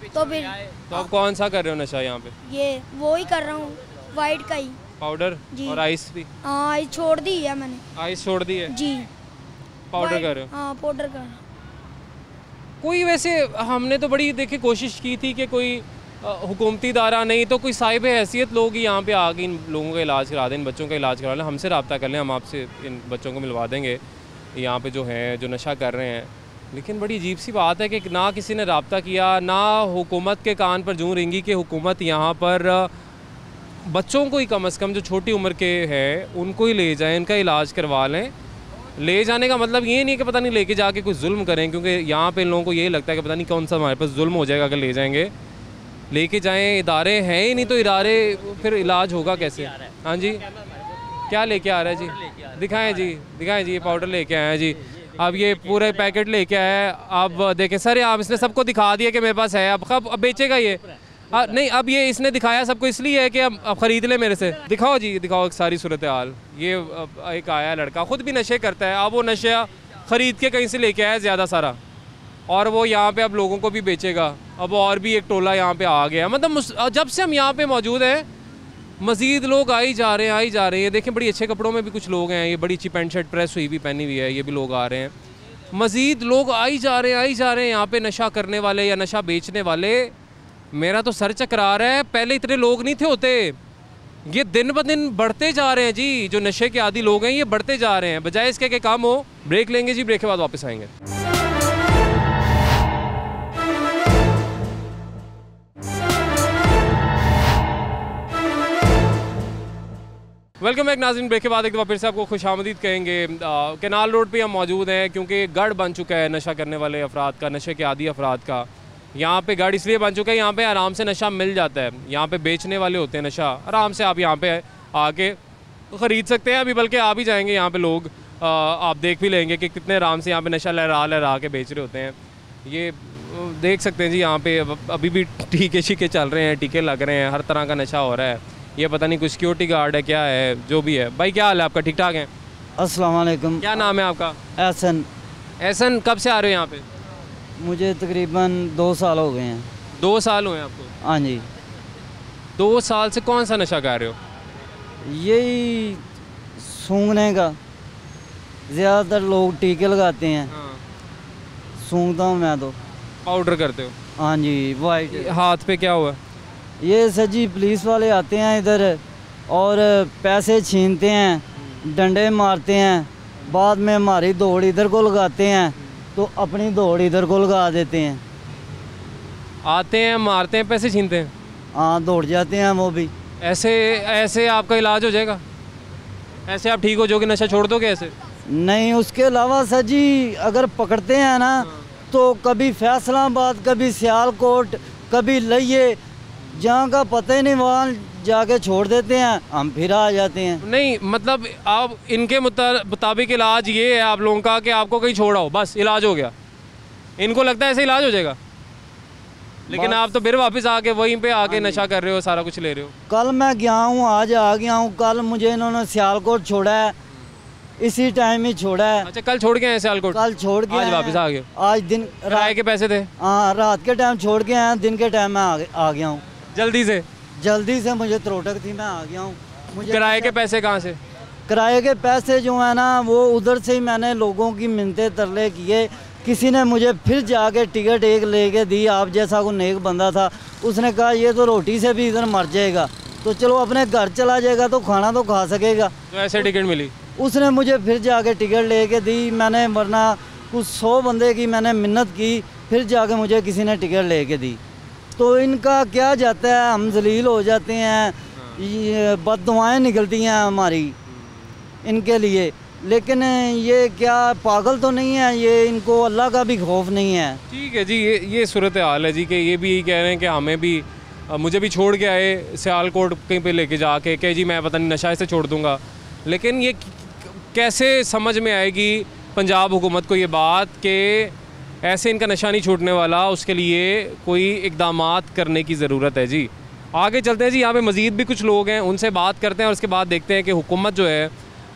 [SPEAKER 9] तो फिर
[SPEAKER 1] तो अब कौन सा कर रहे हो नशा यहाँ पे?
[SPEAKER 9] ये वो ही कर रहा हूँ, वाइट का ही।
[SPEAKER 1] पाउडर
[SPEAKER 9] जी।
[SPEAKER 1] और आइस भी?
[SPEAKER 9] हाँ, आइस छोड़ दी है मैंने।
[SPEAKER 1] आइस छोड़ दी है?
[SPEAKER 9] जी।
[SPEAKER 1] पाउडर कर रहे हो?
[SPEAKER 9] हाँ, पाउडर कर।
[SPEAKER 1] कोई वैसे हमने तो बड़ी देखिए कोशिश की थी कि कोई हुकूमती इदारा नहीं तो कोई साहिब हैसियत लोग ही यहाँ पे आके इन लोगों का इलाज करा दें, इन बच्चों का इलाज करा लें, हमसे रब्ता कर लें, हम आपसे इन बच्चों को मिलवा देंगे यहाँ पे जो हैं, जो नशा कर रहे हैं। लेकिन बड़ी अजीब सी बात है कि ना किसी ने रब्ता किया, ना हुकूमत के कान पर जूं रेंगी कि हुकूमत यहाँ पर बच्चों को ही कम से कम जो छोटी उम्र के हैं उनको ही ले जाएं, इनका इलाज करवा लें। ले जाने का मतलब ये नहीं कि पता नहीं लेके जाके कोई जुल्म करें, क्योंकि यहाँ पे इन लोगों को यही लगता है कि पता नहीं कौन सा हमारे पास जुल्म हो जाएगा अगर ले जाएंगे। लेके जाएं, इदारे हैं ही नहीं तो इदारे फिर इलाज होगा कैसे? हाँ जी, क्या लेके आ रहा है जी? दिखाएं जी, दिखाएं जी, ये पाउडर लेके आए हैं जी। अब ये पूरे पैकेट लेके आया है। अब देखें सर, आप इसने सबको दिखा दिया कि मेरे पास है। अब कब अब बेचेगा ये? नहीं, अब ये इसने दिखाया सबको इसलिए है कि अब ख़रीद ले मेरे से। दिखाओ जी, दिखाओ एक सारी सूरत हाल। ये एक आया लड़का, ख़ुद भी नशे करता है, अब वो नशा ख़रीद के कहीं से लेके आया ज़्यादा सारा, और वो यहाँ पे अब लोगों को भी बेचेगा। अब और भी एक टोला यहाँ पे आ गया। मतलब जब से हम यहाँ पे मौजूद हैं मज़ीद लोग आ ही जा रहे हैं, आ ही जा रहे हैं। देखें बड़ी अच्छे कपड़ों में भी कुछ लोग हैं, ये बड़ी अच्छी पैंट शर्ट प्रेस हुई भी पहनी हुई है, ये भी लोग आ रहे हैं। मज़ीद लोग आ ही जा रहे हैं, आ ही जा रहे हैं यहाँ पे नशा करने वाले या नशा बेचने वाले। मेरा तो सर चकरा रहा है, पहले इतने लोग नहीं थे होते, ये दिन ब दिन बढ़ते जा रहे हैं जी। जो नशे के आदी लोग हैं ये बढ़ते जा रहे हैं, बजाय इसके कि काम हो। ब्रेक लेंगे जी, ब्रेक के बाद वापस आएंगे। वेलकम बैक नाज़रीन। ब्रेक के बाद एक दफ़ा फिर से आपको खुशामदीद कहेंगे। कैनाल रोड पे हम मौजूद हैं क्योंकि गढ़ बन चुका है नशा करने वाले अफराद का, नशे के आदी अफराद का। यहाँ पे गढ़ इसलिए बन चुका है, यहाँ पे आराम से नशा मिल जाता है। यहाँ पे बेचने वाले होते हैं नशा, आराम से आप यहाँ पे आके ख़रीद सकते हैं। अभी बल्कि आप ही जाएंगे यहाँ पे लोग, आप देख भी लेंगे कि कितने आराम से यहाँ पे नशा लहरा के बेच रहे होते हैं। ये देख सकते हैं जी, यहाँ पे अभी भी टीके शीके चल रहे हैं, टीके लग रहे हैं, हर तरह का नशा हो रहा है। ये पता नहीं कोई सिक्योरिटी गार्ड है क्या है, जो भी है। भाई क्या हाल है आपका, ठीक ठाक है?
[SPEAKER 10] अस्सलाम वालेकुम।
[SPEAKER 1] क्या नाम है आपका?
[SPEAKER 10] एहसन।
[SPEAKER 1] एहसन, कब से आ रहे हो यहाँ पे?
[SPEAKER 10] मुझे तकरीबन 2 साल हो गए हैं।
[SPEAKER 1] 2 साल हुए आपको?
[SPEAKER 10] हाँ जी।
[SPEAKER 1] 2 साल से कौन सा नशा कर रहे हो?
[SPEAKER 10] यही सूंघने का, ज़्यादातर लोग टीके लगाते हैं। सूंघता हूँ मैं तो।
[SPEAKER 1] पाउडर करते हो?
[SPEAKER 10] हाँ जी। वाइट।
[SPEAKER 1] हाथ पे क्या हुआ?
[SPEAKER 10] ये सर जी पुलिस वाले आते हैं इधर और पैसे छीनते हैं, डंडे मारते हैं, बाद में हमारी दौड़ इधर को लगाते हैं तो अपनी दौड़ इधर को लगा देते हैं।
[SPEAKER 1] आते हैं, मारते हैं, पैसे छीनते हैं?
[SPEAKER 10] हाँ, दौड़ जाते हैं वो भी।
[SPEAKER 1] ऐसे आपका इलाज हो जाएगा? ऐसे आप ठीक हो जाओगे, नशा छोड़ दोगे ऐसे?
[SPEAKER 10] नहीं, उसके अलावा सर जी अगर पकड़ते हैं ना तो कभी फैसलाबाद, कभी सियालकोट, कभी लइये, जहाँ का पता ही नहीं वहाँ जाके छोड़ देते हैं, हम फिर आ जाते हैं।
[SPEAKER 1] नहीं मतलब आप इनके मुताबिक इलाज ये है आप लोगों का कि आपको कहीं छोड़ा हो, बस इलाज हो गया। इनको लगता है ऐसे इलाज हो जाएगा, लेकिन आप तो फिर वापस आके वहीं पे आके नशा कर रहे हो, सारा कुछ ले रहे हो।
[SPEAKER 10] कल मैं गया हूँ, आज आ गया हूँ। कल मुझे इन्होंने सियालकोट छोड़ा है, इसी टाइम ही छोड़ा है।
[SPEAKER 1] अच्छा, कल छोड़ के आए सियालकोट?
[SPEAKER 10] कल छोड़ के
[SPEAKER 1] आज वापस आ गए?
[SPEAKER 10] आज दिन
[SPEAKER 1] किराए के पैसे थे?
[SPEAKER 10] हाँ, रात के टाइम छोड़ के आए, दिन के टाइम में आ गया हूँ।
[SPEAKER 1] जल्दी से मुझे त्रोटक थी, मैं आ गया हूँ। मुझे
[SPEAKER 10] किराए
[SPEAKER 1] के पैसे कहाँ से?
[SPEAKER 10] किराए के पैसे जो है ना वो उधर से ही मैंने लोगों की मिन्नतें तरले किए। किसी ने मुझे फिर जाके टिकट एक लेके दी, आप जैसा कोई नेक बंदा था, उसने कहा ये तो रोटी से भी इधर मर जाएगा, तो चलो अपने घर चला जाएगा तो खाना तो खा सकेगा।
[SPEAKER 1] तो ऐसे टिकट मिली?
[SPEAKER 10] उसने मुझे फिर जाके टिकट लेके दी मैंने, वरना कुछ 100 बंदे की मैंने मिन्नत की, फिर जाके मुझे किसी ने टिकट लेके दी। तो इनका क्या जाता है, हम जलील हो जाते हैं, ये बददुआएं निकलती हैं हमारी इनके लिए। लेकिन ये क्या पागल तो नहीं है, ये इनको अल्लाह का भी खौफ नहीं है।
[SPEAKER 1] ठीक है जी, ये सूरत हाल है जी कि ये भी कह रहे हैं कि हमें भी, मुझे भी छोड़ के आए सियालकोट कहीं पे लेके जाके कि जी मैं पता नहीं नशा से छोड़ दूंगा। लेकिन ये कैसे समझ में आएगी पंजाब हुकूमत को ये बात कि ऐसे इनका नशा नहीं छूटने वाला, उसके लिए कोई इक़दामात करने की ज़रूरत है जी। आगे चलते हैं जी, यहाँ पे मज़ीद भी कुछ लोग हैं, उनसे बात करते हैं और उसके बाद देखते हैं कि हुकूमत जो है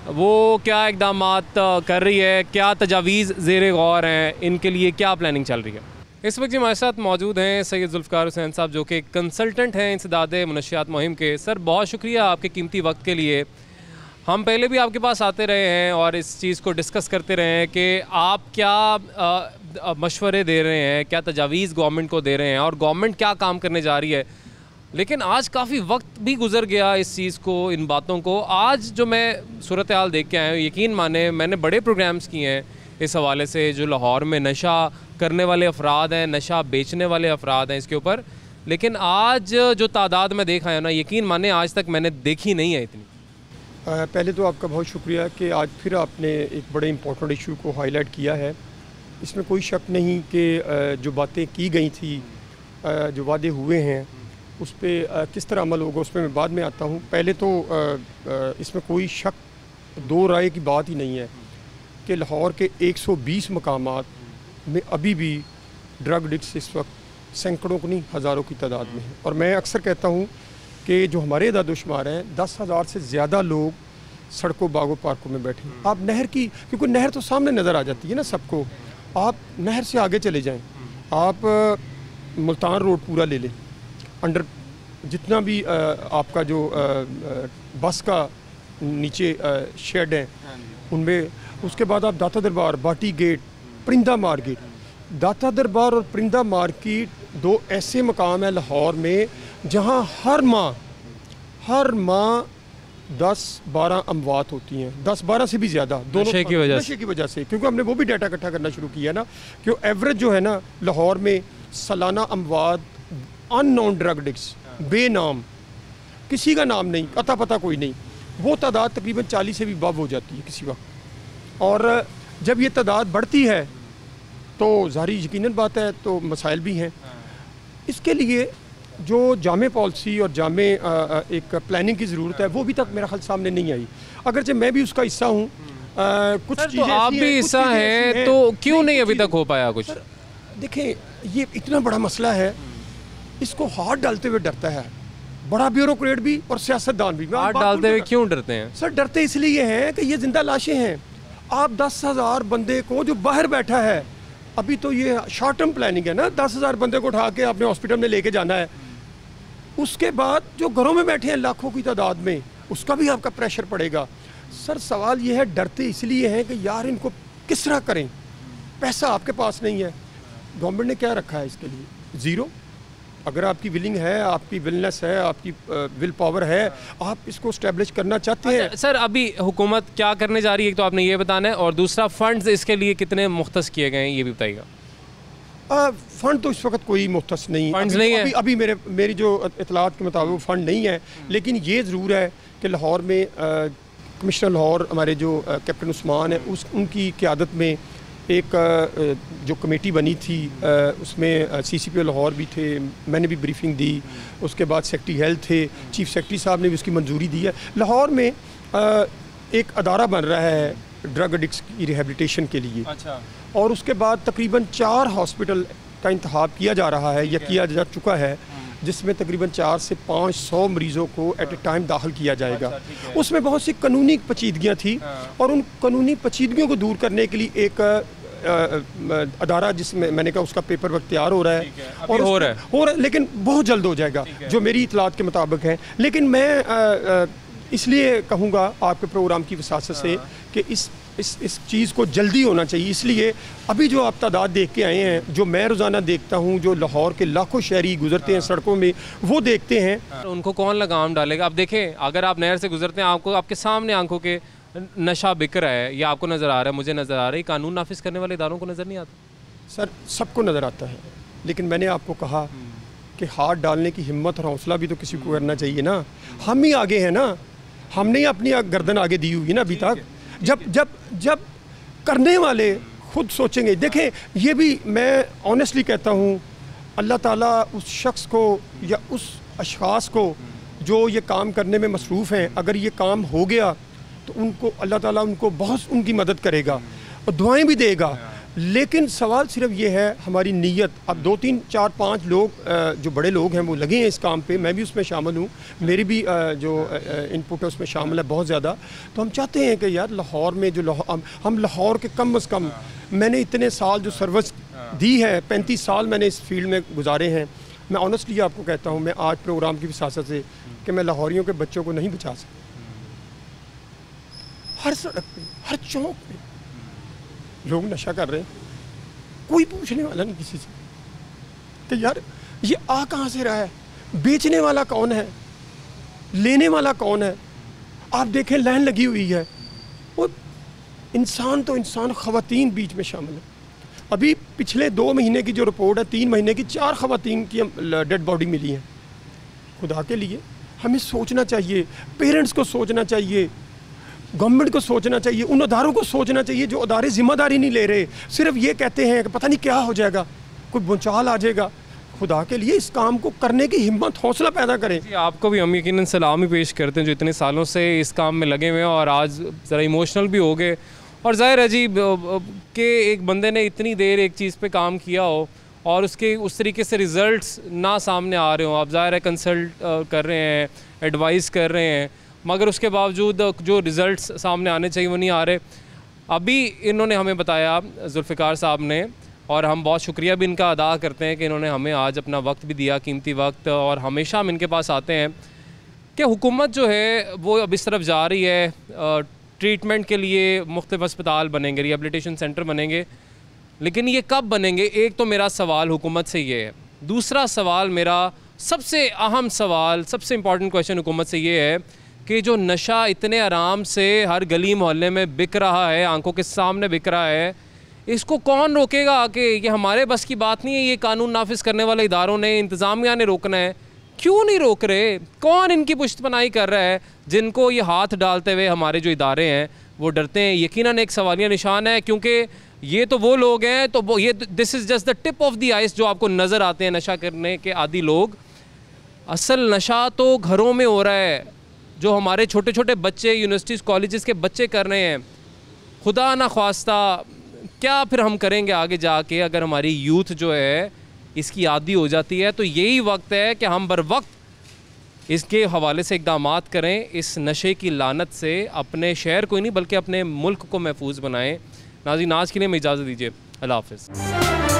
[SPEAKER 1] वो क्या इक़दामात कर रही है, क्या तजावीज़ ज़ेर गौर हैं, इनके लिए क्या प्लानिंग चल रही है। इस वक्त जी हमारे साथ मौजूद हैं सैयद जुल्फ़िकार हुसैन साहब, जो कि कंसल्टेंट हैं इंसदाद मनशियात मुहिम के। सर बहुत शुक्रिया आपके कीमती वक्त के लिए। हम पहले भी आपके पास आते रहे हैं और इस चीज़ को डिस्कस करते रहे हैं कि आप क्या मशवरे दे रहे हैं, क्या तजावीज़ गवर्नमेंट को दे रहे हैं और गवर्नमेंट क्या काम करने जा रही है। लेकिन आज काफ़ी वक्त भी गुजर गया इस चीज़ को, इन बातों को। आज जो मैं सूरत हाल देख के आया हूँ, यकीन माने मैंने बड़े प्रोग्राम्स किए हैं इस हवाले से, जो लाहौर में नशा करने वाले अफराद हैं, नशा बेचने वाले अफराद हैं, इसके ऊपर। लेकिन आज जो तादाद में देखा है ना, यकीन माने आज तक मैंने देखी नहीं है इतनी।
[SPEAKER 11] पहले तो आपका बहुत शुक्रिया कि आज फिर आपने एक बड़े इम्पोर्टेंट इशू को हाईलाइट किया है। इसमें कोई शक नहीं कि जो बातें की गई थी, जो वादे हुए हैं, उस पर किस तरह अमल होगा उस पर मैं बाद में आता हूँ। पहले तो इसमें कोई शक, दो राय की बात ही नहीं है कि लाहौर के 120 मकामात में अभी भी ड्रग एडिक्ट्स इस वक्त सैकड़ों को नहीं हज़ारों की तादाद में है। और मैं अक्सर कहता हूँ कि जो हमारे दादोशुमार हैं, 10,000 से ज़्यादा लोग सड़कों, बागों, पार्कों में बैठे हैं। आप नहर की, क्योंकि नहर तो सामने नज़र आ जाती है ना सबको, आप नहर से आगे चले जाएं, आप मुल्तान रोड पूरा ले लें, अंडर जितना भी आपका जो बस का नीचे शेड है उनमें, उसके बाद आप दाता दरबार, बाटी गेट, परिंदा मार्केट, दाता दरबार और परिंदा मार्केट 2 ऐसे मकाम हैं लाहौर में जहां हर माह 10-12 अमवात होती हैं, 10-12 से भी ज़्यादा, दोनों नशे की वजह से। क्योंकि हमने वो भी डाटा इकट्ठा करना शुरू किया ना, कि एवरेज जो है ना लाहौर में सालाना अमवात अननोन ड्रग एडिक्ट्स, बेनाम, किसी का नाम नहीं, अता पता कोई नहीं, वो तादाद तकरीबन 40 से भी बाब हो जाती है किसी वक्त। और जब ये तादाद बढ़ती है तो ज़ाहिर यकीनन बात है तो मसाइल भी हैं। इसके लिए जो जामे पॉलिसी और जामे एक प्लानिंग की ज़रूरत है वो अभी तक मेरा ख्याल सामने नहीं आई। अगरचे मैं भी उसका हिस्सा हूँ, कुछ
[SPEAKER 1] तो आप भी हिस्सा हैं, तो क्यों नहीं अभी तक हो पाया कुछ?
[SPEAKER 11] देखें, ये इतना बड़ा मसला है, इसको हाथ डालते हुए डरता है बड़ा ब्यूरोक्रेट भी और सियासतदान भी।
[SPEAKER 1] हाथ डालते हुए क्यों डरते हैं
[SPEAKER 11] सर? डरते इसलिए हैं कि ये जिंदा लाशें हैं। आप 10,000 बंदे को जो बाहर बैठा है, अभी तो ये शॉर्ट टर्म प्लानिंग है ना, 10,000 बंदे को उठा के आपने हॉस्पिटल में लेके जाना है। उसके बाद जो घरों में बैठे हैं लाखों की तादाद में, उसका भी आपका प्रेशर पड़ेगा। सर सवाल ये है, डरते इसलिए हैं कि यार इनको किस तरह करें, पैसा आपके पास नहीं है। गवर्नमेंट ने क्या रखा है इसके लिए? ज़ीरो। अगर आपकी विलिंग है, आपकी विलनेस है, आपकी विल पावर है, आप इसको स्टैब्लिश करना चाहते हैं।
[SPEAKER 1] अच्छा, सर अभी हुकूमत क्या करने जा रही है, एक तो आपने ये बताना है, और दूसरा फंड्स इसके लिए कितने मुख्तस किए गए हैं ये भी बताइएगा।
[SPEAKER 11] फ़ंड तो इस वक्त कोई मुख्तस नहीं,
[SPEAKER 1] फंड्स नहीं है।
[SPEAKER 11] अभी मेरी जो इतलात के मुताबिक फ़ंड नहीं है, लेकिन ये ज़रूर है कि लाहौर में कमिश्नर लाहौर हमारे जो कैप्टन उस्मान है, उनकी क़यादत में एक जो कमेटी बनी थी, उसमें CCPO लाहौर भी थे, मैंने भी ब्रीफिंग दी। उसके बाद सेक्रेटरी हेल्थ थे, चीफ सेक्रेटरी साहब ने भी उसकी मंजूरी दी है। लाहौर में एक अदारा बन रहा है ड्रग एडिक्ट्स की रिहेबिलिटेशन के लिए।
[SPEAKER 1] अच्छा।
[SPEAKER 11] और उसके बाद तकरीबन 4 हॉस्पिटल का इंतखाब किया जा रहा है या किया जा चुका है, जिसमें तकरीबन 400 से 500 मरीज़ों को एट ए टाइम दाखिल किया जाएगा।
[SPEAKER 1] अच्छा,
[SPEAKER 11] उसमें बहुत सी कानूनी पेचीदगियाँ थी और उन कानूनी पेचीदगियों को दूर करने के लिए एक अदारा, जिसमें मैंने कहा उसका पेपर वर्क तैयार हो रहा है और हो रहा है, लेकिन बहुत जल्द हो जाएगा जो मेरी इतलात के मुताबिक है। लेकिन मैं इसलिए कहूँगा आपके प्रोग्राम की वसासत से कि इस चीज़ को जल्दी होना चाहिए। इसलिए अभी जो आप तादाद देख के आए हैं, जो मैं रोज़ाना देखता हूँ, जो लाहौर के लाखों शहरी गुजरते हैं सड़कों में, वो देखते हैं।
[SPEAKER 1] उनको कौन लगाम डालेगा? अब देखें, अगर आप नहर से गुजरते हैं, आपको आपके सामने आंखों के नशा बिक रहा है, या आपको नज़र आ रहा है, मुझे नज़र आ रहा है, कानून नाफिज करने वाले इदारों को नज़र नहीं आता?
[SPEAKER 11] सर सबको नज़र आता है, लेकिन मैंने आपको कहा कि हाथ डालने की हिम्मत और हौसला भी तो किसी को करना चाहिए ना। हम ही आगे हैं ना, हमने ही अपनी गर्दन आगे दी हुई ना अभी तक। जब करने वाले खुद सोचेंगे। देखें, ये भी मैं ऑनेस्टली कहता हूँ, अल्लाह ताला उस शख्स को या उस अशख़ास को जो ये काम करने में मसरूफ़ हैं, अगर ये काम हो गया तो उनको अल्लाह ताला उनको बहुत उनकी मदद करेगा और दुआएं भी देगा। लेकिन सवाल सिर्फ ये है हमारी नीयत। अब 2, 3, 4, 5 लोग जो बड़े लोग हैं वो लगे हैं इस काम पे, मैं भी उसमें शामिल हूँ, मेरी भी जो इनपुट है उसमें शामिल है बहुत ज़्यादा। तो हम चाहते हैं कि यार लाहौर में जो हम लाहौर के कम अज़ कम, मैंने इतने साल जो सर्विस दी है, 35 साल मैंने इस फील्ड में गुजारे हैं। मैं ऑनेस्टली आपको कहता हूँ, मैं आज प्रोग्राम की वसासत से कि मैं लाहौरियों के बच्चों को नहीं बचा सकता। हर सड़क पे, हर चौक पे लोग नशा कर रहे हैं, कोई पूछने वाला नहीं किसी से कि यार ये आ कहाँ से रहा है, बेचने वाला कौन है, लेने वाला कौन है। आप देखें लाइन लगी हुई है, और इंसान तो इंसान, ख़वातीन बीच में शामिल है। अभी पिछले 2 महीने की जो रिपोर्ट है, 3 महीने की 4 ख़वातीन की डेड बॉडी मिली है। खुदा के लिए हमें सोचना चाहिए, पेरेंट्स को सोचना चाहिए, गवर्नमेंट को सोचना चाहिए, उन अदारों को सोचना चाहिए जो अदारे जिम्मेदारी नहीं ले रहे, सिर्फ ये कहते हैं कि पता नहीं क्या हो जाएगा, कोई भूचाल आ जाएगा। खुदा के लिए इस काम को करने की हिम्मत, हौसला पैदा करें।
[SPEAKER 1] आपको भी हम यकीनन सलामी पेश करते हैं जो इतने सालों से इस काम में लगे हुए हैं, और आज ज़रा इमोशनल भी हो गए। और ज़ाहिर अजीब कि एक बंदे ने इतनी देर एक चीज़ पे काम किया हो और उसके उस तरीके से रिज़ल्ट्स ना सामने आ रहे हो। आप ज़ाहिर है कंसल्ट कर रहे हैं, एडवाइस कर रहे हैं, मगर उसके बावजूद जो रिज़ल्ट्स सामने आने चाहिए वो नहीं आ रहे। अभी इन्होंने हमें बताया, जुल्फ़िकार साहब ने, और हम बहुत शुक्रिया भी इनका अदा करते हैं कि इन्होंने हमें आज अपना वक्त भी दिया, कीमती वक्त, और हमेशा हम इनके पास आते हैं कि हुकूमत जो है वो अब इस तरफ जा रही है, ट्रीटमेंट के लिए मुख्तलिफ अस्पताल बनेंगे, रिहेबिलिटेशन सेंटर बनेंगे, लेकिन ये कब बनेंगे? एक तो मेरा सवाल हुकूमत से ये है। दूसरा सवाल, मेरा सबसे अहम सवाल, सबसे इम्पॉर्टेंट क्वेश्चन हुकूमत से ये है कि जो नशा इतने आराम से हर गली मोहल्ले में बिक रहा है, आंखों के सामने बिक रहा है, इसको कौन रोकेगा? कि ये हमारे बस की बात नहीं है, ये कानून नाफिज करने वाले इदारों ने, इंतज़ामिया ने रोकना है। क्यों नहीं रोक रहे? कौन इनकी पुश्तपनाही कर रहा है? जिनको ये हाथ डालते हुए हमारे जो इदारे हैं वो डरते हैं। यकीनन एक सवालिया निशान है, क्योंकि ये तो वो लोग हैं, तो वो ये this is just the tip of the ice जो आपको नज़र आते हैं नशा करने के आदी लोग। असल नशा तो घरों में हो रहा है, जो हमारे छोटे छोटे बच्चे यूनिवर्सिटीज़ कॉलेजेस के बच्चे कर रहे हैं। खुदा ना ख्वास्ता क्या फिर हम करेंगे आगे जाके अगर हमारी यूथ जो है इसकी आदी हो जाती है? तो यही वक्त है कि हम बर वक्त इसके हवाले से इक़दामात करें, इस नशे की लानत से अपने शहर को ही नहीं बल्कि अपने मुल्क को महफूज बनाएं। नाज़रीन, आज के लिए हमें इजाज़त दीजिए। अल्लाह हाफ़िज़।